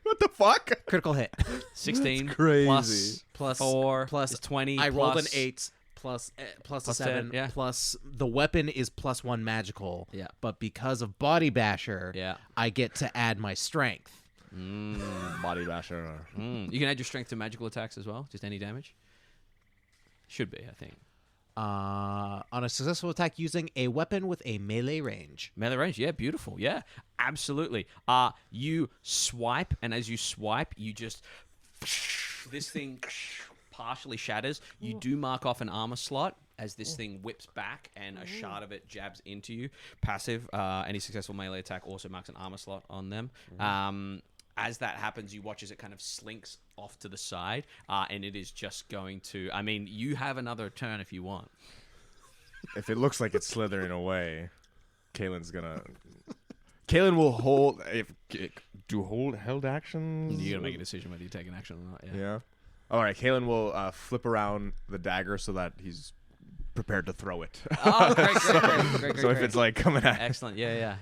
What the fuck? Critical hit. 16 crazy. plus Plus 4 plus is 20. I rolled an plus- 8 plus a Plus 7 10, yeah. plus the weapon is plus 1 magical. Yeah. But because of Body Basher, Yeah. I get to add my strength. Body basher. You can add your strength to magical attacks as well. Just any damage. Should be, I think. On a successful attack using a weapon with a melee range. Melee range, yeah, beautiful, yeah, absolutely. You swipe, and as you swipe, you just this thing partially shatters. You do mark off an armor slot as this thing whips back, and a shard of it jabs into you. Passive, any successful melee attack also marks an armor slot on them. As that happens, you watch as it kind of slinks off to the side, and it is just going to. I mean, you have another turn if you want. If it looks like it's slithering away, Kaelen's gonna. Kaelen will hold. Held actions. You gotta make a decision whether you take an action or not. Yeah. Yeah. All right. Kaelen will flip around the dagger so that he's prepared to throw it. Oh, great. So if it's like coming at. Excellent. Yeah.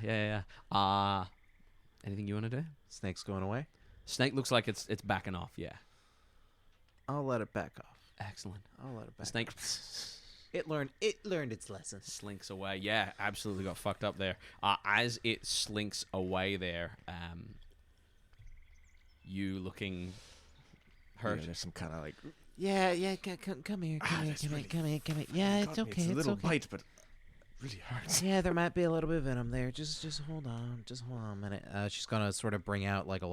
Anything you want to do? Snake's going away. Snake looks like it's backing off. Yeah. I'll let it back off. Excellent. I'll let it The back. snake It learned its lesson. slinks away. Yeah, absolutely got fucked up there. As it slinks away there, you looking hurt. Yeah, there's some kind of like. Yeah. Come here. Come here. Yeah, it's okay. It's a little okay. bite, but really hurts. Yeah, there might be a little bit of venom there. Just hold on. Just hold on a minute. She's gonna sort of bring out like a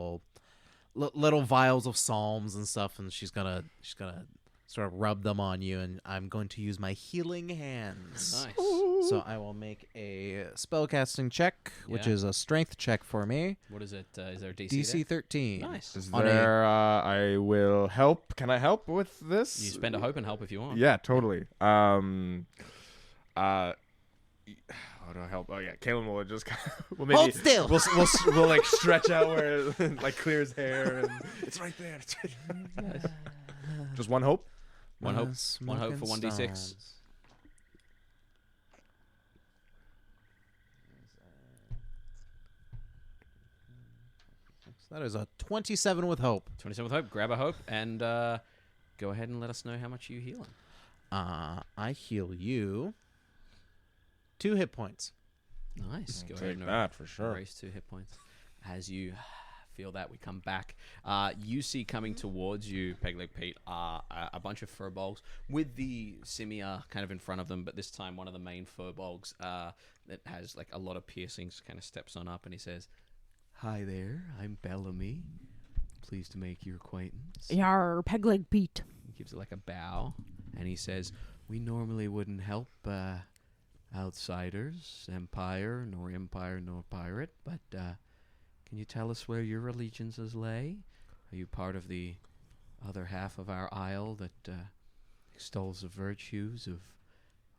little vials of psalms and stuff, and she's gonna sort of rub them on you, and I'm going to use my healing hands. Nice. So I will make a spellcasting check, which Yeah. is a strength check for me. What is it? Is there a DC? DC there? 13. Nice. Is On there? I will help. Can I help with this? You spend a hope and help if you want. Yeah, totally. How do I help? Oh yeah, Kaelen will just well maybe Hold still. we'll like stretch out where it like clears hair and it's right there. It's right there. Just one hope. One hope. One Smoke hope and for 1d6. stars. So that is a 27 with hope. 27 with hope. Grab a hope and go ahead and let us know how much you heal. I heal you 2 hit points. Nice. Go Take ahead and that for sure. erase 2 hit points. As you feel that, we come back. You see coming towards you, Pegleg Pete, a bunch of furbolgs with the Simia kind of in front of them, but this time one of the main furbolgs that has like a lot of piercings kind of steps on up and he says, "Hi there, I'm Bellamy. Pleased to make your acquaintance." Yar, Pegleg Pete. He gives it like a bow and he says, "We normally wouldn't help outsiders, empire nor pirate, but can you tell us where your allegiances lay? Are you part of the other half of our isle that extols the virtues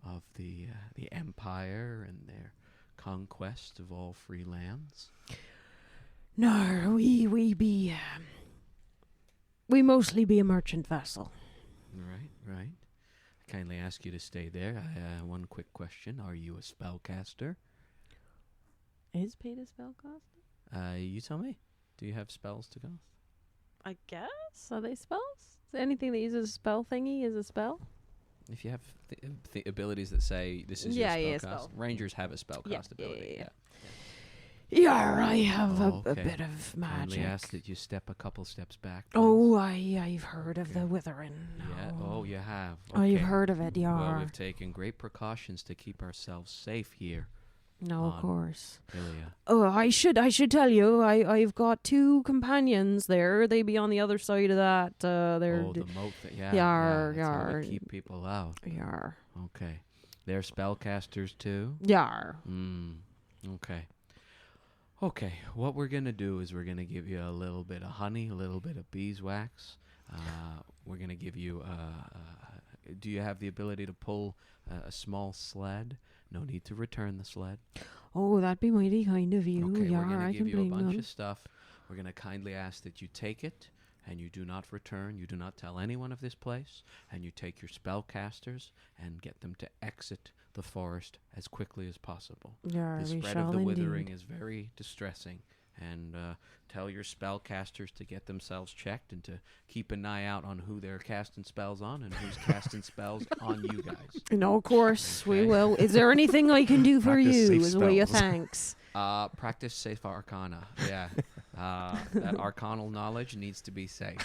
of the empire and their conquest of all free lands?" No, we mostly be a merchant vessel. Right. I kindly ask you to stay there. One quick question: are you a spellcaster? Is Pete a spellcaster? You tell me. Do you have spells to cast? I guess. Are they spells? Is anything that uses a spell thingy is a spell? If you have abilities that say this is Yeah, your yeah, spellcast, spell. Rangers have a spellcast ability. yeah. Yar, I have Oh, a okay. bit of Kindly magic. ask that you step a couple steps back. Oh, please. I've heard of the withering. Yeah. Oh, you have. Oh, you've Okay. heard of it, Well, Yar. we've taken great precautions to keep ourselves safe here, No, on of course. Ilia. Oh, I should tell you, I've got 2 companions there. They be on the other side of that. They're Oh, the moat. Yeah. Yar, That's how we yar. keep people out. Yar. Okay. They're spellcasters too. Yar. Okay. Okay. What we're gonna do is we're gonna give you a little bit of honey, a little bit of beeswax. We're gonna give you. Do you have the ability to pull a small sled? No need to return the sled. Oh, that'd be mighty kind of you. Okay, Yar, we're gonna I give can you a blame bunch none. of stuff. We're gonna kindly ask that you take it, and you do not return. You do not tell anyone of this place, and you take your spellcasters and get them to exit the forest as quickly as possible. Yar, The we spread shall of the withering indeed. is very distressing, and tell your spellcasters to get themselves checked and to keep an eye out on who they're casting spells on and who's casting spells on you guys. No, of course we Okay. will. Is there anything I can do for Practice you safe as a way of spells. thanks? Practice safe arcana. Yeah. That arcanal knowledge needs to be safe.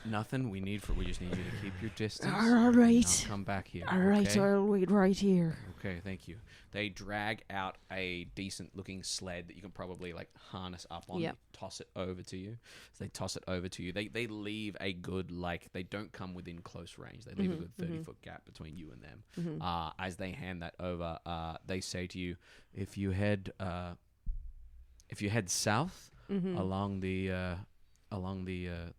Nothing we just need you to keep your distance. All and right. not come back here. All right, okay? I'll wait right here. Okay, thank you. They drag out a decent looking sled that you can probably like harness up on, Yep. toss it over to you. So they toss it over to you. They leave a good, like, they don't come within close range. They leave a good 30-foot gap between you and them. As they hand that over, they say to you, if you head south along the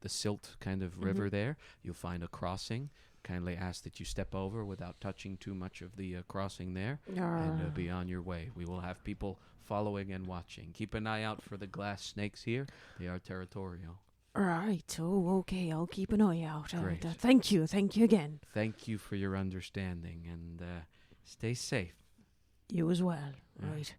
silt kind of river there, you'll find a crossing. Kindly ask that you step over without touching too much of the crossing there, and be on your way. We will have people following and watching. Keep an eye out for the glass snakes here. They are territorial. Right. Oh, okay. I'll keep an eye out. Great. Thank you. Thank you again. Thank you for your understanding, and stay safe. You as well. Yeah. Right.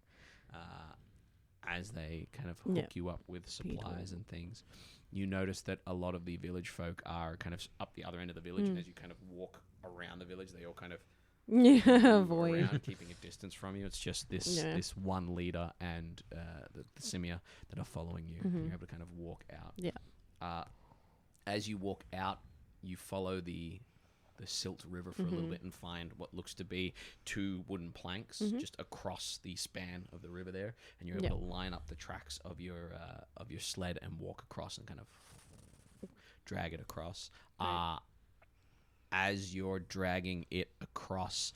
As they kind of hook Yeah. you up with People. supplies and things, you notice that a lot of the village folk are kind of up the other end of the village, and as you kind of walk around the village, they all kind of Yeah, move boy. around, keeping a distance from you. It's just this Yeah. this one leader and the Simia that are following you. You're able to kind of walk out. Yeah. As you walk out, you follow the silt river for a little bit and find what looks to be 2 wooden planks just across the span of the river there, and you're able Yeah. to line up the tracks of your sled and walk across and kind of drag it across. Right. As you're dragging it across,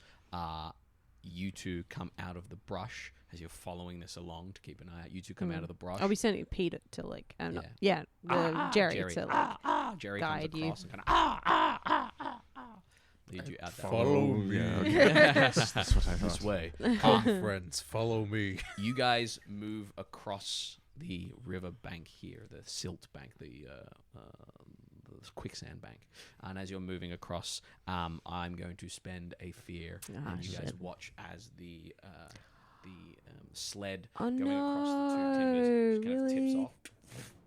you two come out of the brush as you're following this along to keep an eye out. You two come out of the brush. I'll be sending Pete to like I don't know. Yeah. Yeah, Jerry to like Jerry guide comes you. across and kind of lead you out that way. Follow me. Yeah, okay. Yes. That's what I thought. This way. Come, friends, follow me. You guys move across the river bank here, the silt bank, the quicksand bank. And as you're moving across, I'm going to spend a fear, and you guys shit. watch as the sled Oh, going across the two timbers just kind of tips really? off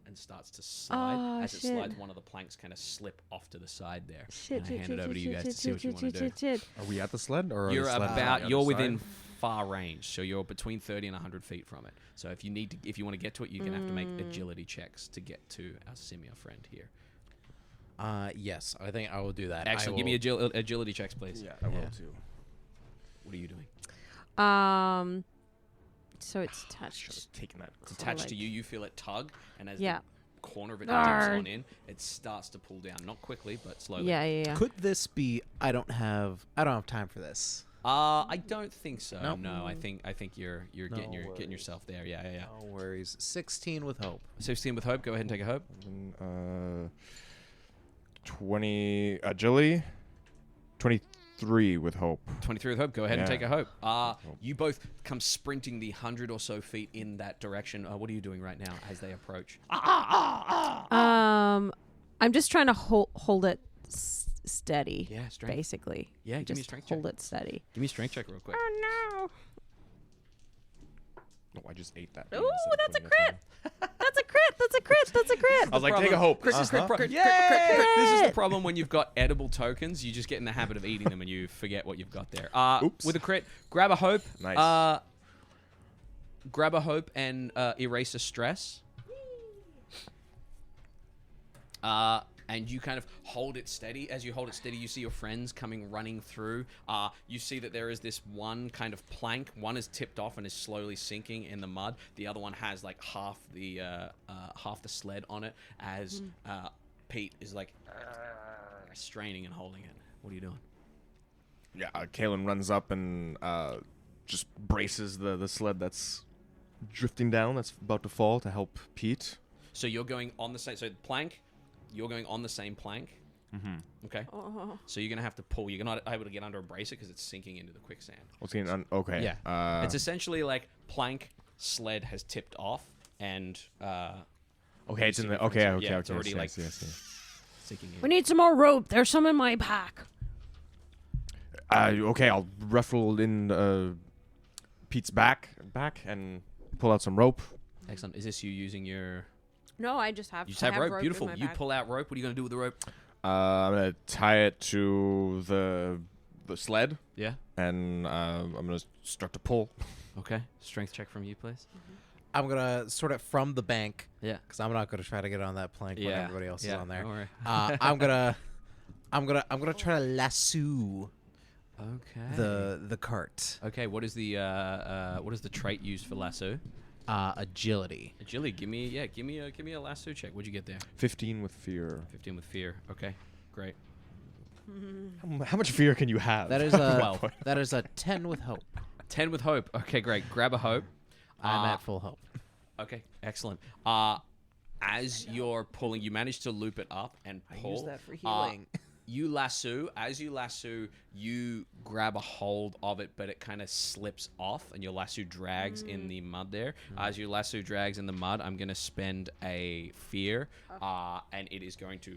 and starts to slide. Oh, As it shit. slides, one of the planks kind of slip off to the side there. Shit, and I shit, hand shit, it over to shit, you guys shit, to see what you shit, want to do. shit, shit. Are we at the sled, or You're are the sled on about the you're other within side? far range, so you're between 30 and 100 feet from it. So if you want to get to it, you're gonna have to make agility checks to get to our Simia friend here. Yes, I think I will do that. Excellent. Give me agility checks, please. Yeah, I will Yeah. too. What are you doing? So it's Should touched. have taken that. It's attached to like- you. You feel it tug, and as Yeah. the corner of it dips Arr. on in, it starts to pull down. Not quickly, but slowly. Yeah. Could this be? I don't have time for this. I don't think so. Nope. No, I think you're No getting worries. yourself there. Yeah. No worries. 16 with hope. 16 with hope. Go ahead and take a hope. 20 agility, 23 with hope. 23 with hope. Go ahead and Yeah. take a hope. You both come sprinting the 100 or so feet in that direction. What are you doing right now as they approach? I'm just trying to hold it steady. Yeah, strength. Basically. Yeah, give me a just strength hold check. it steady. Give me a strength check real quick. Oh Oh, I just ate that. no! Ooh, that's a crit. That's a crit. That's a crit. That's a crit. I was like, take a hope. This is the Uh-huh. crit. This is the problem when you've got edible tokens. You just get in the habit of eating them and you forget what you've got there. Oops. With a crit, grab a hope. Nice. Grab a hope and erase a stress. And you kind of hold it steady. As you hold it steady, you see your friends coming running through. You see that there is this one kind of plank. One is tipped off and is slowly sinking in the mud. The other one has like half the sled on it. As Pete is like straining and holding it. What are you doing? Yeah, Kaelen runs up and just braces the sled that's drifting down, that's about to fall, to help Pete. So you're going on the same. So the plank. You're going on the same plank. Mm-hmm. Okay. Oh. So you're gonna have to pull. You're not able to get under a bracer because it's sinking into the quicksand. Okay. Yeah. It's essentially like plank sled has tipped off and okay. It's in the. sinking Okay. from- Okay. yeah, Okay. it's already yes, like yes. sinking in. We need some more rope. There's some in my pack. Okay. I'll ruffle in Pete's back and pull out some rope. Excellent. Is this you using your? No, I just have. You just I have rope. in Beautiful. my You pack. pull out rope. What are you gonna do with the rope? I'm gonna tie it to the sled, Yeah. and I'm gonna start to pull. Okay. Strength check from you, please. I'm gonna sort it from the bank Yeah. because I'm not gonna try to get on that plank when everybody else is on there. Don't worry. I'm gonna try to lasso Okay. the cart. Okay. What is the trait used for lasso? Agility. Agility. Give me a lasso check. What'd you get there? 15 with fear. 15 with fear. Okay. Great. How much fear can you have? That is a 10 with hope. 10 with hope. Okay, great. Grab a hope. I'm at full hope. Okay, excellent. As you're pulling, you manage to loop it up and pull. I use that for healing. You lasso. As you lasso, you grab a hold of it, but it kind of slips off, and your lasso drags in the mud there. As your lasso drags in the mud, I'm going to spend a fear, and it is going to,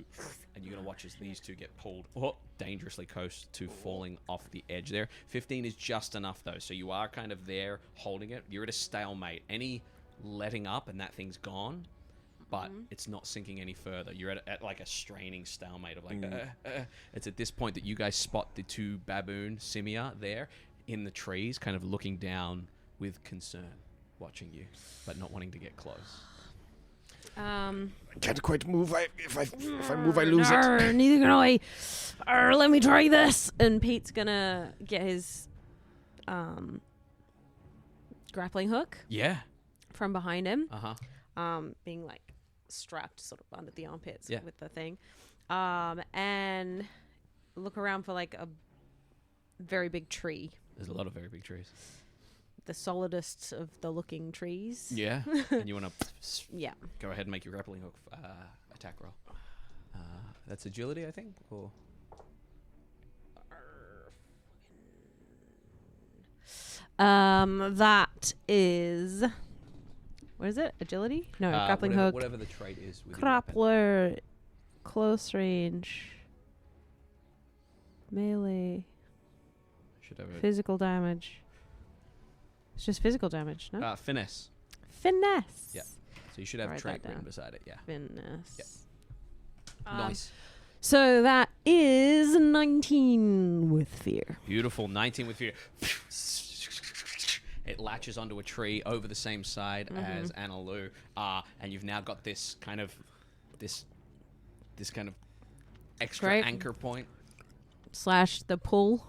and you're going to watch as these two get pulled dangerously close to falling off the edge there. 15 is just enough, though, so you are kind of there holding it. You're at a stalemate. Any letting up, and that thing's gone. But it's not sinking any further. You're at like a straining stalemate of like, It's at this point that you guys spot the two baboon simia there in the trees, kind of looking down with concern, watching you, but not wanting to get close. I can't quite move. If I move, I lose it. Neither can I. Let me try this. And Pete's gonna get his grappling hook Yeah. from behind him. Uh-huh. Being like strapped sort of under the armpits Yeah. with the thing, and look around for like a very big tree, There's a lot of very big trees. the solidest of the looking trees. Yeah. And you want to Yeah. go ahead and make your grappling hook attack roll. That's agility, I think, or That is. What is it? Agility? No, grappling whatever, hook. whatever the trait is. With your weapon. Grappler, close range, melee, Should have physical damage. It's just physical damage, no? finesse. Finesse. Yeah. So you should have Write trait that written down. beside it. Yeah. Finesse. Nice. So that is 19 with fear. Beautiful. 19 with fear. It latches onto a tree over the same side as Anna Lou, and you've now got this kind of extra Great. anchor point. Slash the pull,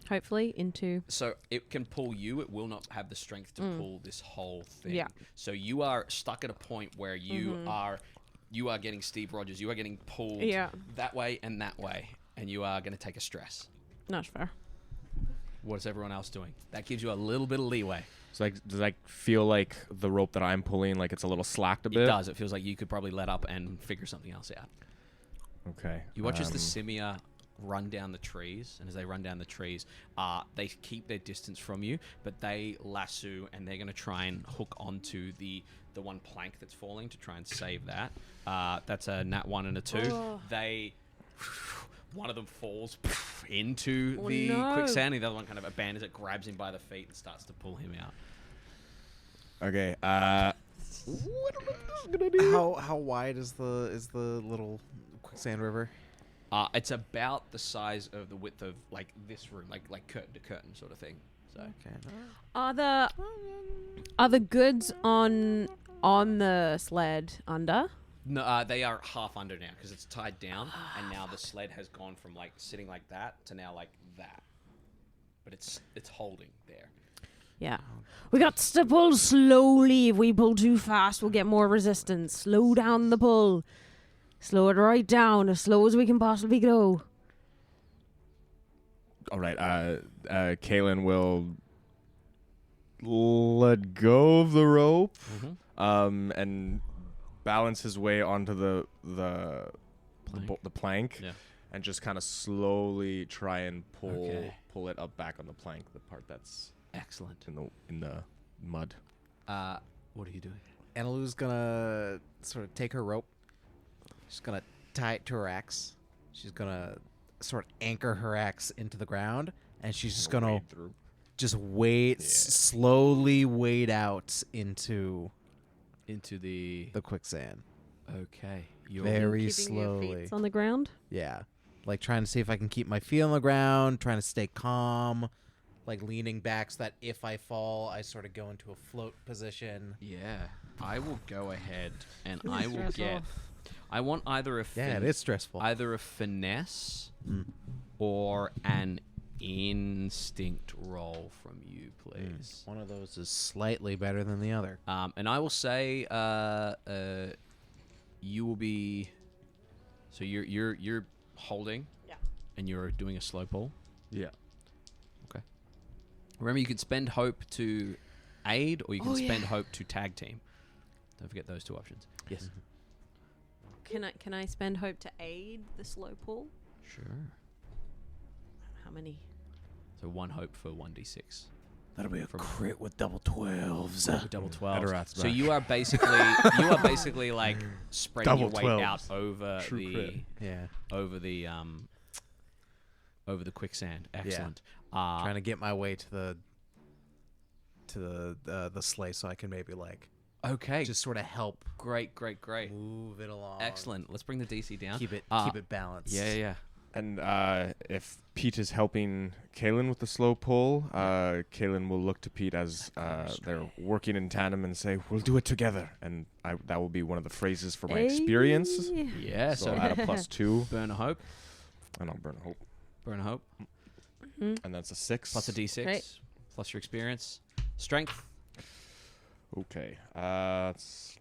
hopefully, into. So it can pull you. It will not have the strength to pull this whole thing. Yeah. So you are stuck at a point where you are getting Steve Rogers. You are getting pulled that way and that way, and you are going to take a stress. Not fair. What's everyone else doing? That gives you a little bit of leeway. So like, does that feel like the rope that I'm pulling, like it's a little slacked a bit? It does. It feels like you could probably let up and figure something else out. Okay. You watch as the Simia run down the trees, and as they run down the trees, they keep their distance from you, but they lasso and they're going to try and hook onto the one plank that's falling to try and save that. That's a nat 1 and a 2. They... One of them falls into the quicksand, and the other one kind of abandons it, grabs him by the feet, and starts to pull him out. Okay. How wide is the little quicksand river? It's about the size of the width of like this room, like curtain to curtain sort of thing. So Okay. Are the goods on the sled under? no, they are half under now because it's tied down, and now the sled has gone from like sitting like that to now like that. But it's holding there. Yeah. We got to pull slowly. If we pull too fast, we'll get more resistance. Slow down the pull. Slow it right down, as slow as we can possibly go. All right. Kaelen will let go of the rope, and balance his way onto the plank, Yeah. and just kind of slowly try and pull it up back on the plank, the part that's Excellent. in the mud. What are you doing? Annaloo's gonna sort of take her rope. She's gonna tie it to her axe. She's gonna sort of anchor her axe into the ground, and she's just gonna Wade through. just wade, slowly wade out into Into the quicksand. Okay. You're Very Keeping your slowly. feet on the ground. Yeah. Like trying to see if I can keep my feet on the ground, trying to stay calm, like leaning back so that if I fall, I sort of go into a float position. Yeah. I will go ahead and I will get. I want either a Yeah, it is stressful. either a finesse or an instinct roll from you, please. One of those is slightly better than the other. And I will say, you will be. So you're holding. Yeah. And you're doing a slow pull. Yeah. Okay. Remember, you can spend hope to aid, or you can spend hope to tag team. Don't forget those two options. Yes. Can I spend hope to aid the slow pull? Sure. How many? So 1 hope for 1d6. That'll be a From- crit with double 12s. Double 12. Edorat's So back. you are basically like spreading Double your weight 12s. out over True the crit. Yeah. over the quicksand. Excellent. Trying to get my way to the sleigh so I can maybe like Okay. just sort of help Great. move it along. Excellent. Let's bring the DC down. Keep it balanced. Yeah. And if Pete is helping Kaelen with the slow pull, Kaelen will look to Pete as they're working in tandem and say, "We'll do it together." And that will be one of the phrases for my experience. Yeah. So So add a +2, burn a hope. and I'll burn a hope. Burn a hope. And that's a 6. Plus a D6. Right. Plus your experience. Strength. Okay. It's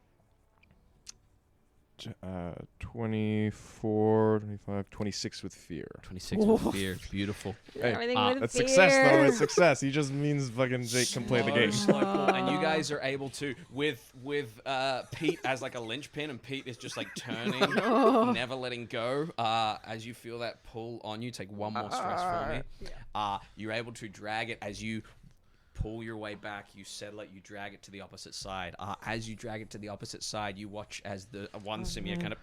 24, 25, 26 with fear. 26 with fear. Beautiful. Everything with That's fear. success, though. It's success. He just means fucking Jake can play the game. Slow pull, and you guys are able to with Pete as like a linchpin, and Pete is just like turning, never letting go. As you feel that pull on you, take one more stress for me. You're able to drag it as you pull your way back. You settle it. You drag it to the opposite side. As you drag it to the opposite side, you watch as the one simia kind of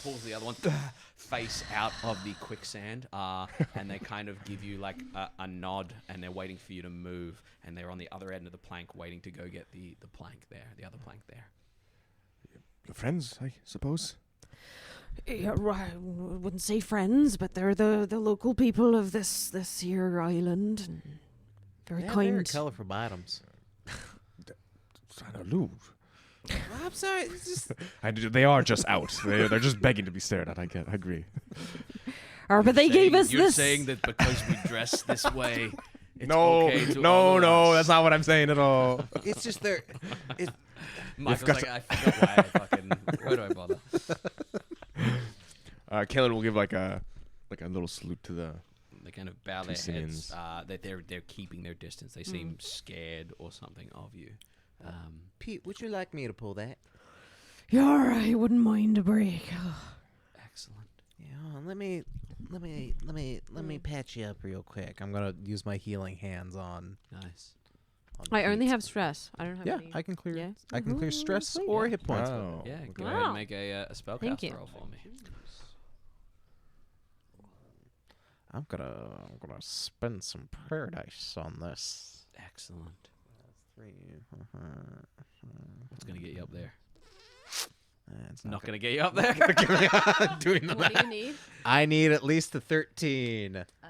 pulls the other one face out of the quicksand, and they kind of give you like a nod, and they're waiting for you to move, and they're on the other end of the plank waiting to go get the plank there, the other plank there. Your friends, I suppose. Yeah, right. I wouldn't say friends, but they're the local people of this here island. And very kind. Very colorful bottoms. Trying to lose. I'm sorry. It's just... They are just out. They're just begging to be stared at. I agree. But they gave us You're this. saying that because we dress this way, it's No, okay to no, honor no. us. That's not what I'm saying at all. It's just they're... Michael's got like, I forgot why I fucking... Why do I bother? Kaelen will give like a little salute to the. They kind of bow their heads. Simians. That they're keeping their distance. They seem scared or something of you. Pete, would you like me to pull that? Yeah, I wouldn't mind a break. Excellent. Yeah, let me patch you up real quick. I'm gonna use my healing hands on. Nice. I only Pete. have stress. I don't have Yeah, any. I can clear. Yeah? I can clear stress or hit points. with it. Wow. Yeah, go Wow. ahead and make a Thank spellcast you. roll for me. I'm gonna spend some paradise on this. Excellent. 3. What's going to get you up there? It's Not going to get you up there. doing the What do math. you need? I need at least a 13. Oh.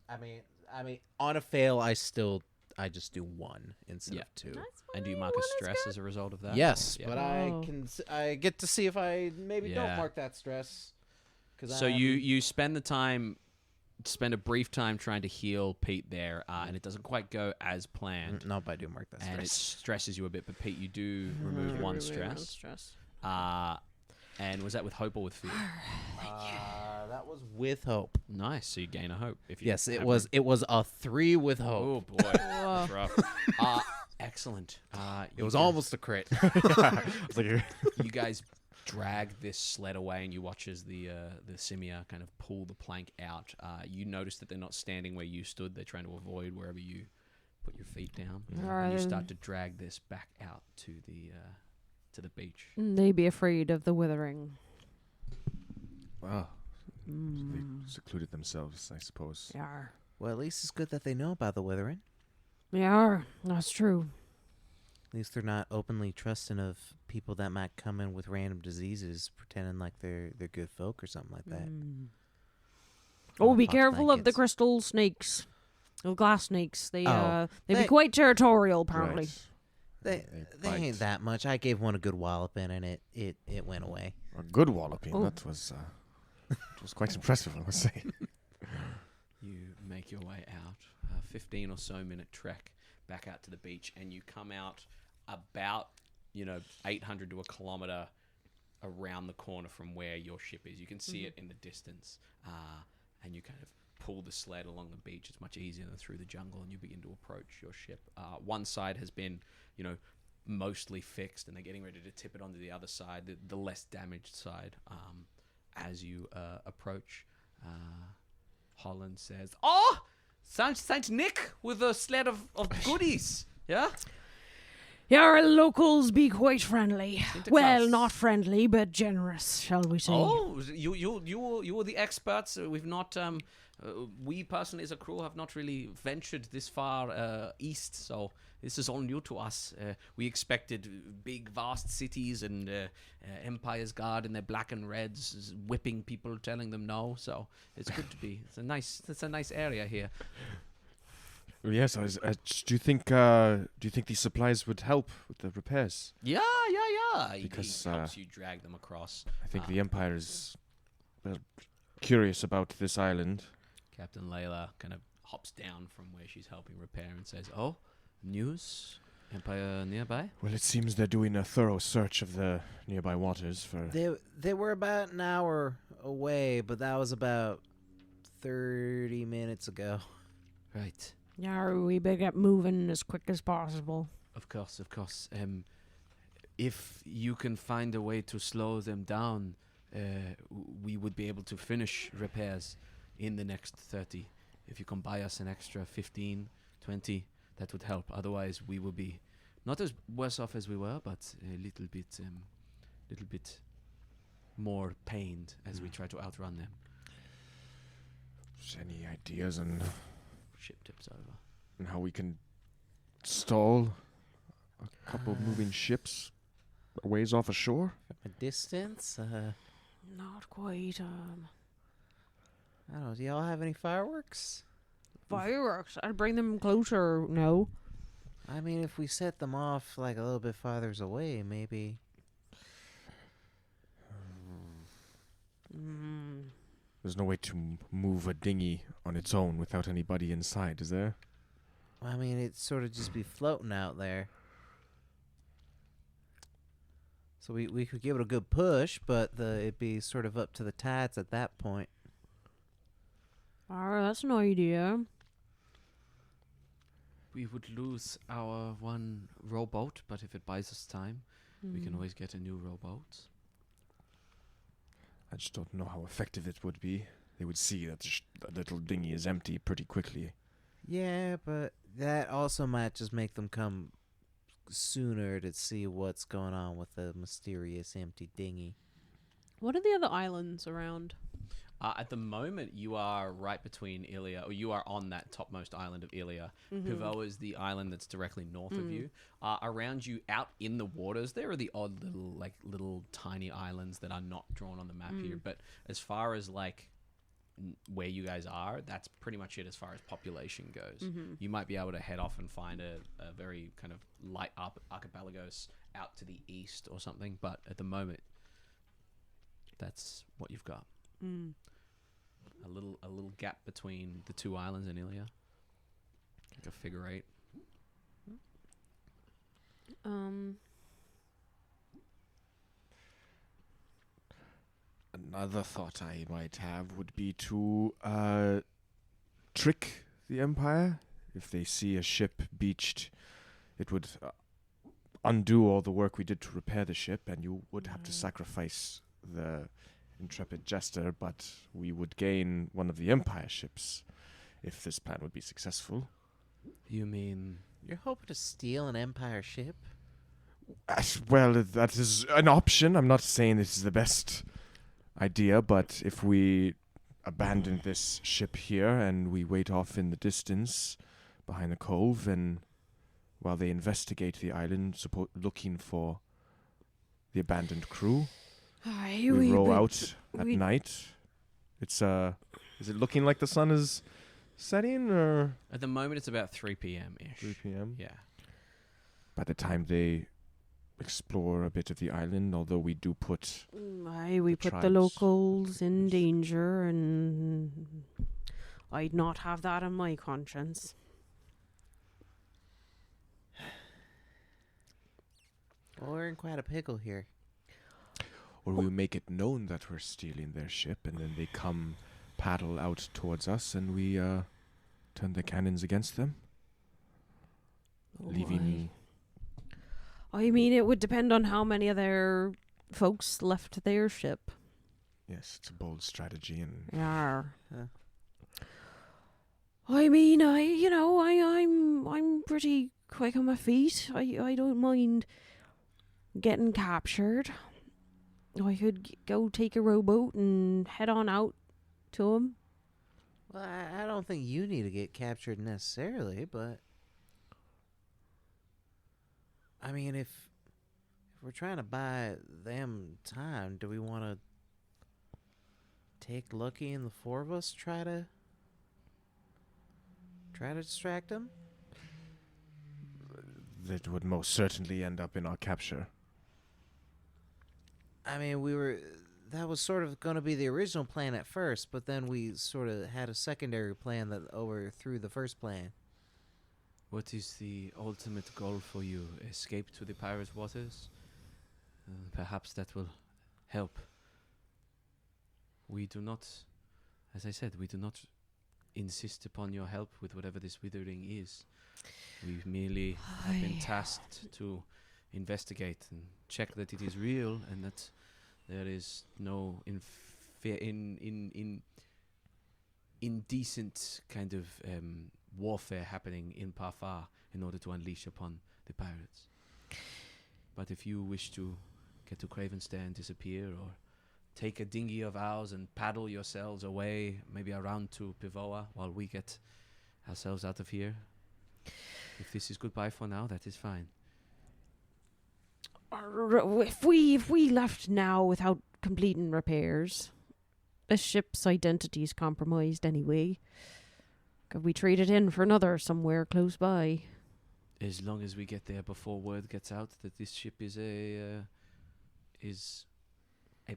I mean, on a fail, I just do 1 instead Yeah. of 2. And do you mark a stress as a result of that? Yes, Yeah. but Oh. I get to see if I maybe Yeah. don't mark that stress. So you spend a brief time trying to heal Pete there, and it doesn't quite go as planned. Nope, I do mark that And it stress. stresses you a bit, but Pete, you do remove one stress. And was that with hope or with fear? That was with hope. Nice. So you gain a hope. If you Yes, it have was. It was a 3 with hope. Oh boy, that's rough. Excellent. It was almost a crit. It's like You guys drag this sled away, and you watch as the simia kind of pull the plank out. You notice that they're not standing where you stood. They're trying to avoid wherever you put your feet down. And you start to drag this back out to the beach. They be afraid of the withering. wow. They secluded themselves, I suppose. Yar. Well, at least it's good that they know about the withering. Yar. That's true. At least they're not openly trusting of people that might come in with random diseases, pretending like they're good folk or something like that. Oh, be Hot careful of the blankets. crystal snakes. The glass snakes. They Oh, be they- quite territorial, apparently. Right. They bite. ain't that much. I gave one a good walloping, and it went away. A good walloping. Oh. That was it was quite impressive, I must say. You make your way out, 15 or so minute trek back out to the beach, and you come out about 800 to a kilometer around the corner from where your ship is. You can see it in the distance, and you kind of pull the sled along the beach. It's much easier than through the jungle, and you begin to approach your ship. One side has been, mostly fixed, and they're getting ready to tip it onto the other side, the less damaged side. As you approach, Holland says, "Oh, Saint Nick with a sled of goodies, yeah." Our locals be quite friendly. Interclass. Well, not friendly, but generous, shall we say? Oh, you were the experts. We've not. We personally, as a crew, have not really ventured this far east, so this is all new to us. We expected big, vast cities and Empire's Guard in their black and reds, whipping people, telling them no. So it's good to be. It's a nice area here. Well, yes, do you think these supplies would help with the repairs? Yeah. He Because, helps you drag them across. I think the Empire is curious about this island. Captain Layla kind of hops down from where she's helping repair and says, "Oh, news? Empire nearby? Well, it seems they're doing a thorough search of the nearby waters for... They were about an hour away, but that was about 30 minutes ago. Right. Yeah, we better get moving as quick as possible. Of course, of course. If you can find a way to slow them down, we would be able to finish repairs in the next 30. If you can buy us an extra 15, 20, that would help. Otherwise, we will be not as worse off as we were, but a little bit more pained as we try to outrun them. Just any ideas on Ship tips over. how we can stall a couple moving ships a ways off ashore? A distance? Not quite. I don't know. Do y'all have any fireworks? Fireworks. I'd bring them closer. No. I mean, if we set them off like a little bit farther away, maybe. There's no way to move a dinghy on its own without anybody inside, is there? I mean, it'd sort of just be floating out there. So we could give it a good push, but it'd be sort of up to the tides at that point. Alright, that's an idea. We would lose our one rowboat, but if it buys us time, we can always get a new rowboat. I just don't know how effective it would be. They would see that the little dinghy is empty pretty quickly. Yeah, but that also might just make them come sooner to see what's going on with the mysterious empty dinghy. What are the other islands around? At the moment, you are right between Ilia, or you are on that topmost island of Ilia. Pivot is the island that's directly north of you. Around you, out in the waters, there are the odd little tiny islands that are not drawn on the map here. But as far as where you guys are, that's pretty much it as far as population goes. You might be able to head off and find a very kind of light archipelagos out to the east or something. But at the moment, that's what you've got. A little gap between the two islands in Ilia. Like a figure eight. Another thought I might have would be to trick the Empire. If they see a ship beached, it would undo all the work we did to repair the ship, and you would have to sacrifice the intrepid jester, but we would gain one of the Empire ships if this plan would be successful. You mean... You're hoping to steal an Empire ship? Well, that is an option. I'm not saying this is the best idea, but if we abandon this ship here and we wait off in the distance behind the cove, and while they investigate the island, looking for the abandoned crew, we row out at night. It's is it looking like the sun is setting, or At the moment, it's about 3 p.m.-ish. 3 p.m.? Yeah. By the time they explore a bit of the island, although we do put... we put the tribes. locals in danger, and I'd not have that on my conscience. Well, we're in quite a pickle here. Or we make it known that we're stealing their ship, and then they come paddle out towards us, and we turn the cannons against them, leaving... I mean, it would depend on how many of their folks left their ship. Yes, it's a bold strategy, and Yeah. I mean, I'm pretty quick on my feet. I don't mind getting captured. I could go take a rowboat and head on out to him. Well, I don't think you need to get captured necessarily, but I mean, if we're trying to buy them time, do we want to take Lucky and the four of us try to distract them? that would most certainly end up in our capture. I mean, that was sort of going to be the original plan at first, but then we sort of had a secondary plan that overthrew the first plan. What is the ultimate goal for you? Escape to the pirate waters? Perhaps that will help. We do not, as I said, we do not insist upon your help with whatever this withering is. We merely have been tasked to investigate and check that it is real and that there is no indecent kind of warfare happening in Parfar in order to unleash upon the pirates. But if you wish to get to Cravenstair and disappear, or take a dinghy of ours and paddle yourselves away, maybe around to Pivoa while we get ourselves out of here, if this is goodbye for now, that is fine. If we left now without completing repairs, the ship's identity is compromised anyway. Could we trade it in for another somewhere close by? As long as we get there before word gets out that this ship is a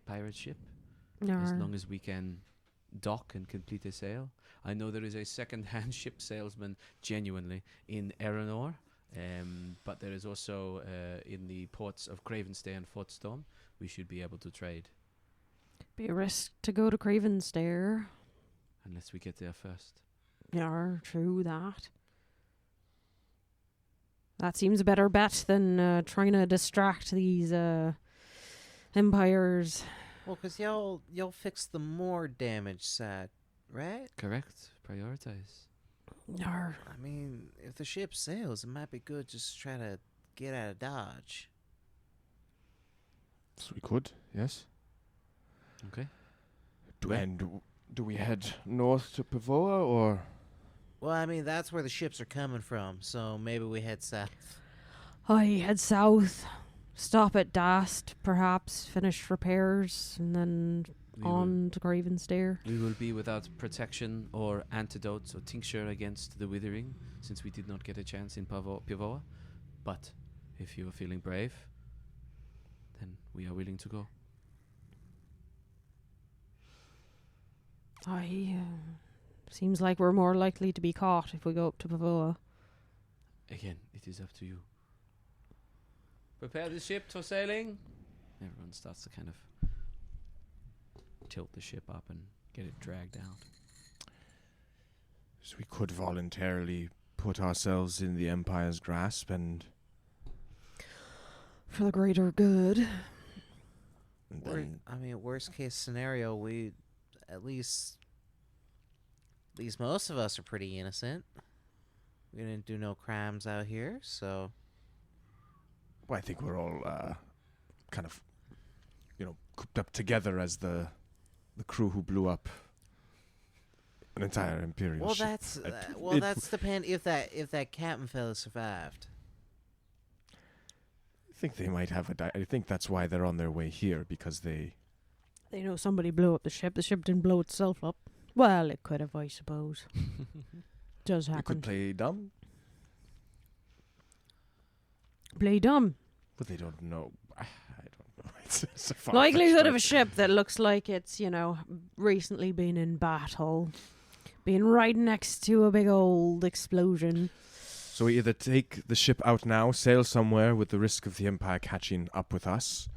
pirate ship. As long as we can dock and complete a sail. I know there is a second-hand ship salesman, genuinely, in Erenor, but there is also in the ports of Cravenstair and Fort Storm. We should be able to trade. Be a risk to go to Cravenstair. Unless we get there first. Yeah, true that. That seems a better bet than trying to distract these empires. Well, 'cause y'all fix the more damaged side, right? Correct. Prioritize. Arr. I mean, if the ship sails, it might be good just to try to get out of Dodge. So we could, yes. Okay. Do we head north to Pivoa, or? Well, I mean, that's where the ships are coming from, so maybe we head south. I head south, stop at Dast, perhaps, finish repairs, and then on to Cravenstair. We will be without protection or antidotes or tincture against the withering, since we did not get a chance in Pivoa. But if you are feeling brave, then we are willing to go. Seems like we're more likely to be caught if we go up to Pavoa. Again, it is up to you. Prepare the ship for sailing. Everyone starts to kind of tilt the ship up and get it dragged out. So we could voluntarily put ourselves in the Empire's grasp and For the greater good. then I mean, worst case scenario, we at least most of us are pretty innocent. We didn't do no crimes out here, so well, I think we're all kind of, cooped up together as the crew who blew up an entire Imperial ship. That's depend if that captain fella survived. I think they might have I think that's why they're on their way here, because they know somebody blew up the ship. The ship didn't blow itself up. Well, it could have, I suppose. Does we happen. could play dumb, Play dumb. but they don't know. I don't know. It's a far-fetched Likelihood of idea. a ship that looks like it's, recently been in battle. Being right next to a big old explosion. So we either take the ship out now, sail somewhere with the risk of the Empire catching up with us.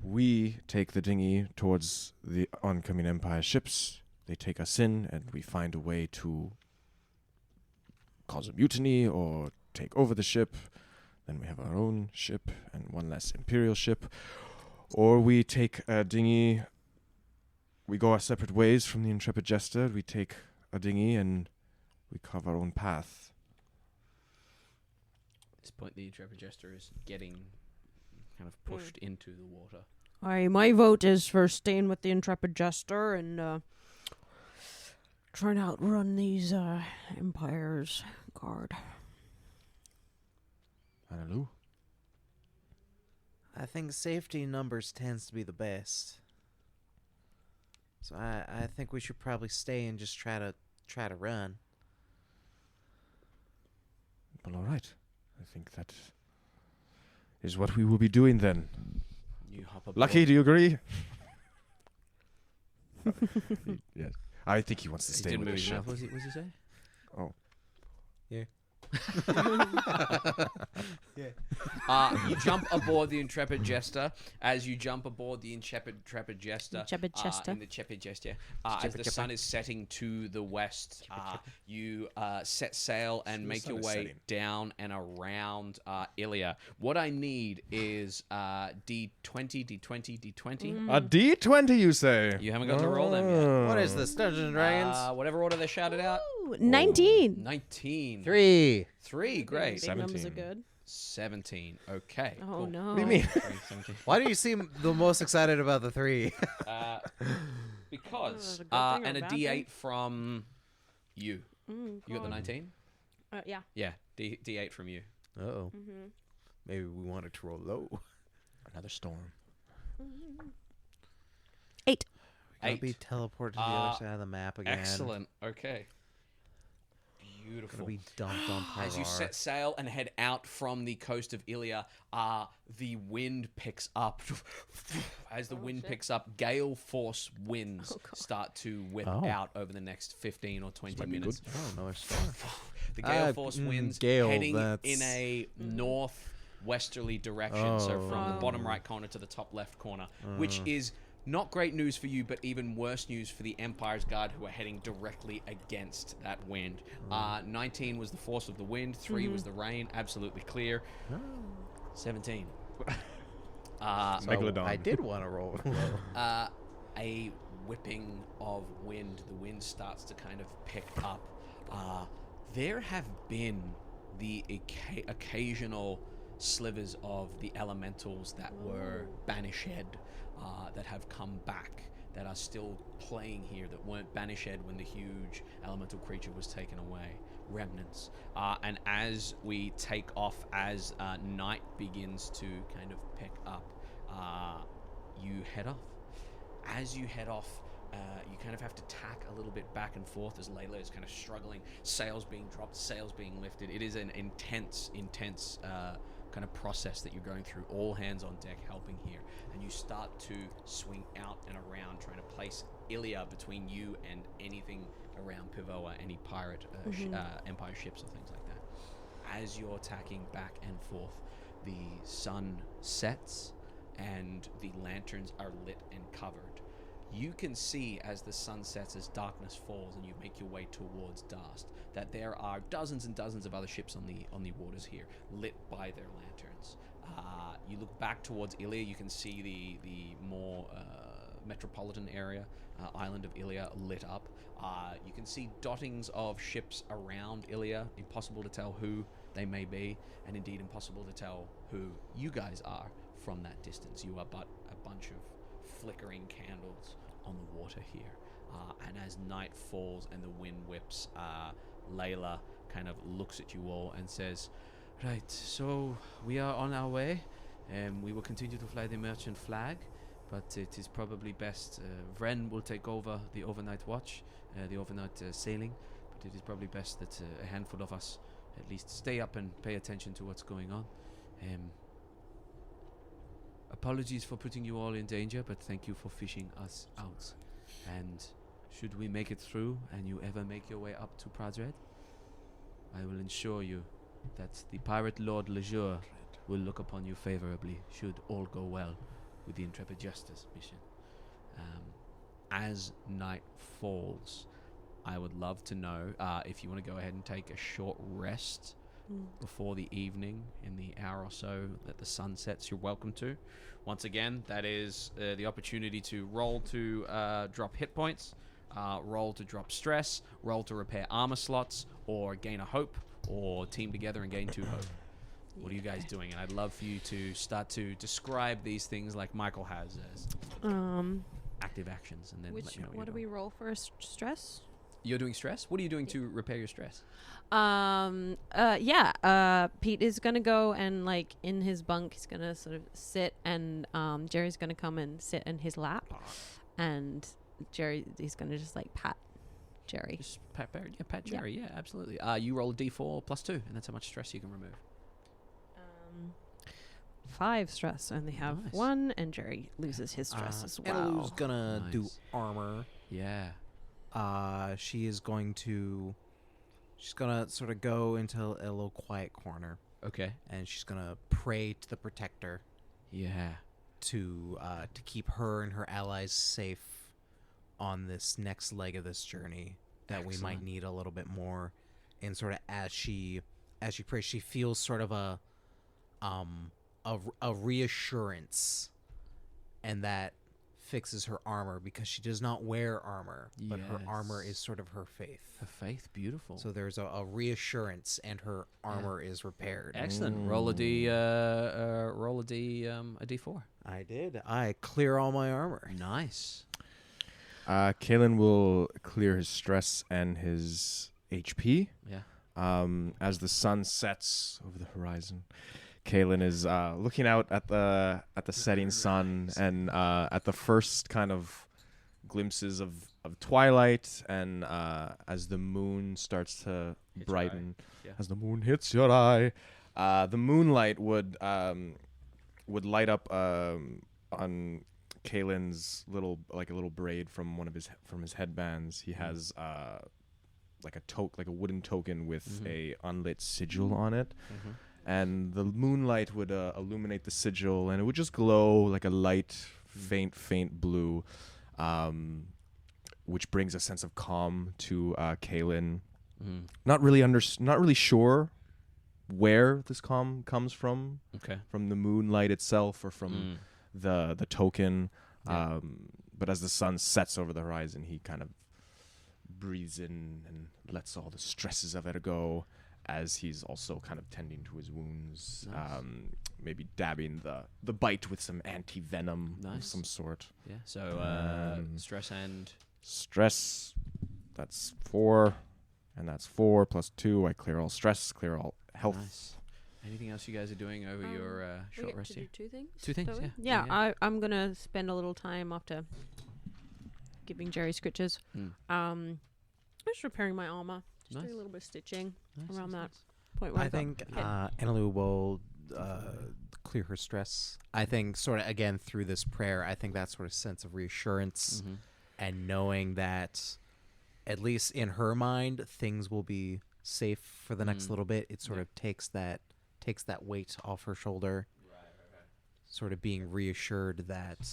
We take the dinghy towards the oncoming Empire ships. They take us in, and we find a way to cause a mutiny or take over the ship. Then we have our own ship and one less Imperial ship. Or we take a dinghy. We go our separate ways from the Intrepid Jester. We take a dinghy and we carve our own path. At this point, the Intrepid Jester is getting kind of pushed into the water. My vote is for staying with the Intrepid Jester and trying to outrun these Empire's guard. Analu? I think safety in numbers tends to be the best. So I think we should probably stay and just try to run. Well, all right. I think that is what we will be doing then. You hop aboard. Lucky, do you agree? Yes. I think he wants to He stay didn't with the move his ship. mouth. What does he say? Oh. Yeah. You jump aboard the Intrepid Jester. As you jump aboard the Intrepid Jester, Intrepid Jester. in the Intrepid Jester, as the sun is setting to the west, you set sail and make your way down and around Ilia. What I need is D20, D20, D20. A D20, you say? You haven't gotten to roll them yet. What is this, Dungeons and Dragons? Whatever order they shouted out. Ooh, 19. 19. 3. 3, great. Big numbers are 17. good. 17. Okay. Oh, cool. no. What do you mean? 17. Why do you seem the most excited about the 3? Because a good thing or and a bad D8 thing? from you. You got the 19? Yeah. Yeah, D8 from you. Uh-oh. Maybe we wanted to roll low. Another storm. 8. Gotta 8. be teleported to the other side of the map again. Excellent. Okay. Beautiful. Gotta be dumped on As you Pyvar. set sail and head out from the coast of Ilia, the wind picks up. As the wind picks up, gale force winds start to whip out over the next 15 or 20 minutes. Oh, another storm. The gale force winds gale, heading that's- in a northwesterly direction, so from the bottom right corner to the top left corner, which is not great news for you, but even worse news for the Empire's Guard, who are heading directly against that wind. 19 was the force of the wind, 3 was the rain, absolutely clear. 17. Megalodon. I did want to roll low. A whipping of wind. The wind starts to kind of pick up. There have been the occasional slivers of the elementals that were banished, that have come back, that are still playing here, that weren't banished when the huge elemental creature was taken away. Remnants. And as we take off, as night begins to kind of pick up, you head off. As you head off, you kind of have to tack a little bit back and forth as Layla is kind of struggling, sails being dropped, sails being lifted. It is an intense kind of process that you're going through, all hands on deck helping here. And you start to swing out and around, trying to place Ilia between you and anything around Pivoa, any pirate Empire ships or things like that. As you're tacking back and forth, the sun sets and the lanterns are lit and covered. You can see as the sun sets, as darkness falls, and you make your way towards Dast, that there are dozens and dozens of other ships on the waters here, lit by their lanterns. You look back towards Ilia, you can see the more metropolitan area, island of Ilia, lit up. You can see dottings of ships around Ilia. Impossible to tell who they may be, and indeed impossible to tell who you guys are from that distance. You are but a bunch of flickering candles on the water here. And as night falls and the wind whips, Layla kind of looks at you all and says, "Right, so we are on our way. We will continue to fly the merchant flag, but it is probably best. Vren will take over the overnight watch, the overnight sailing, but it is probably best that a handful of us at least stay up and pay attention to what's going on. Apologies for putting you all in danger, but thank you for fishing us out. And should we make it through and you ever make your way up to Pradred, I will ensure you that the Pirate Lord Lejour will look upon you favorably should all go well with the Intrepid Justice mission. As night falls, I would love to know if you want to go ahead and take a short rest before the evening, in the hour or so that the sun sets. You're welcome to. Once again, that is the opportunity to roll to drop hit points, roll to drop stress, roll to repair armor slots, or gain a hope, or team together and gain 2 hope. What are you guys doing? And I'd love for you to start to describe these things like Michael has as active actions, and then let me know what do we roll for stress? You're doing stress? What are you doing to repair your stress? Pete is gonna go and, like, in his bunk, he's gonna sort of sit, and Jerry's gonna come and sit in his lap, and he's gonna just, like, pat Jerry. Just pat Jerry. Yeah, absolutely. You roll a d4 plus 2, and that's how much stress you can remove. 5 stress, and they have Nice. 1, and Jerry loses his stress as well. Annaloo's gonna do Nice. armor. Yeah. She is going to She's gonna sort of go into a little quiet corner, Okay. and she's gonna pray to the protector Yeah. to keep her and her allies safe on this next leg of this journey that we might Excellent. need a little bit more. And sort of as she prays, she feels sort of a reassurance, and that fixes her armor because she does not wear armor, but her armor is sort of her faith. Her faith, beautiful. So there's a reassurance, and her armor is repaired. Excellent. Roll a D4. A D4. I did. I clear all my armor. Nice. Kaelen will clear his stress and his HP. Yeah. As the sun sets over the horizon, Kaelen is looking out at the setting sun and at the first kind of glimpses of twilight, and as the moon starts to brighten, as the moon hits your eye, the moonlight would light up on Kaelin's little braid from his headbands. He has like a wooden token with a unlit sigil on it. And the moonlight would illuminate the sigil, and it would just glow like a light, faint blue, which brings a sense of calm to Kaelen. Not really sure where this calm comes from. Okay. From the moonlight itself or from the token. Yeah. But as the sun sets over the horizon, he kind of breathes in and lets all the stresses of it go, as he's also kind of tending to his wounds, Nice. maybe dabbing the bite with some anti-venom of Nice. some sort. Yeah. So stress and Stress, that's 4, and that's 4 plus 2. I clear all stress, clear all health. nice. Anything else you guys are doing over your We short get rest to do here? 2 things. Two things, don't we? yeah. Yeah, I'm gonna spend a little time after giving Jerry scritches. Just repairing my armor. Just Nice. doing a little bit of stitching Nice, around nice, that nice. point where I I've got think hit. Annalu will clear her stress. I think sort of, again, through this prayer, I think that sort of sense of reassurance and knowing that at least in her mind, things will be safe for the next little bit. It sort of takes that weight off her shoulder. Sort of being reassured that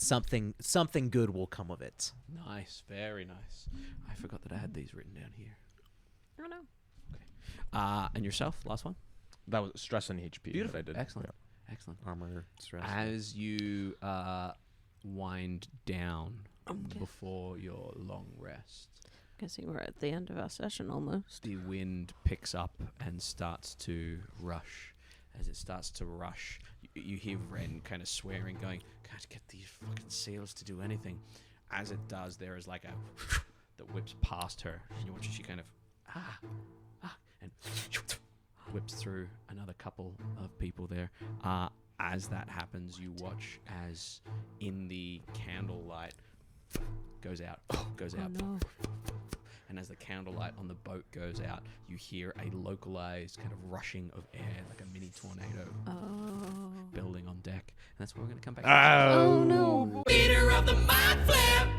something good will come of it. Nice, very nice. I forgot that I had these written down here. I don't know. And yourself, last one. That was stress and HP. Beautiful. That I did. Excellent. Yeah. Excellent. Armor, stress. As you wind down before your long rest, Guessing we're at the end of our session almost. the wind picks up and starts to rush. As it starts to rush, you hear Ren kind of swearing, going, "Can't get these fucking sails to do anything." As it does, there is like a that whips past her. And you watch as she kind of and whips through another couple of people there. As that happens, you watch as in the candlelight goes out. No. And as the candlelight on the boat goes out, you hear a localized kind of rushing of air, like a mini tornado building on deck. And that's where we're going to come back. Oh no. Leader of the Mind Flip.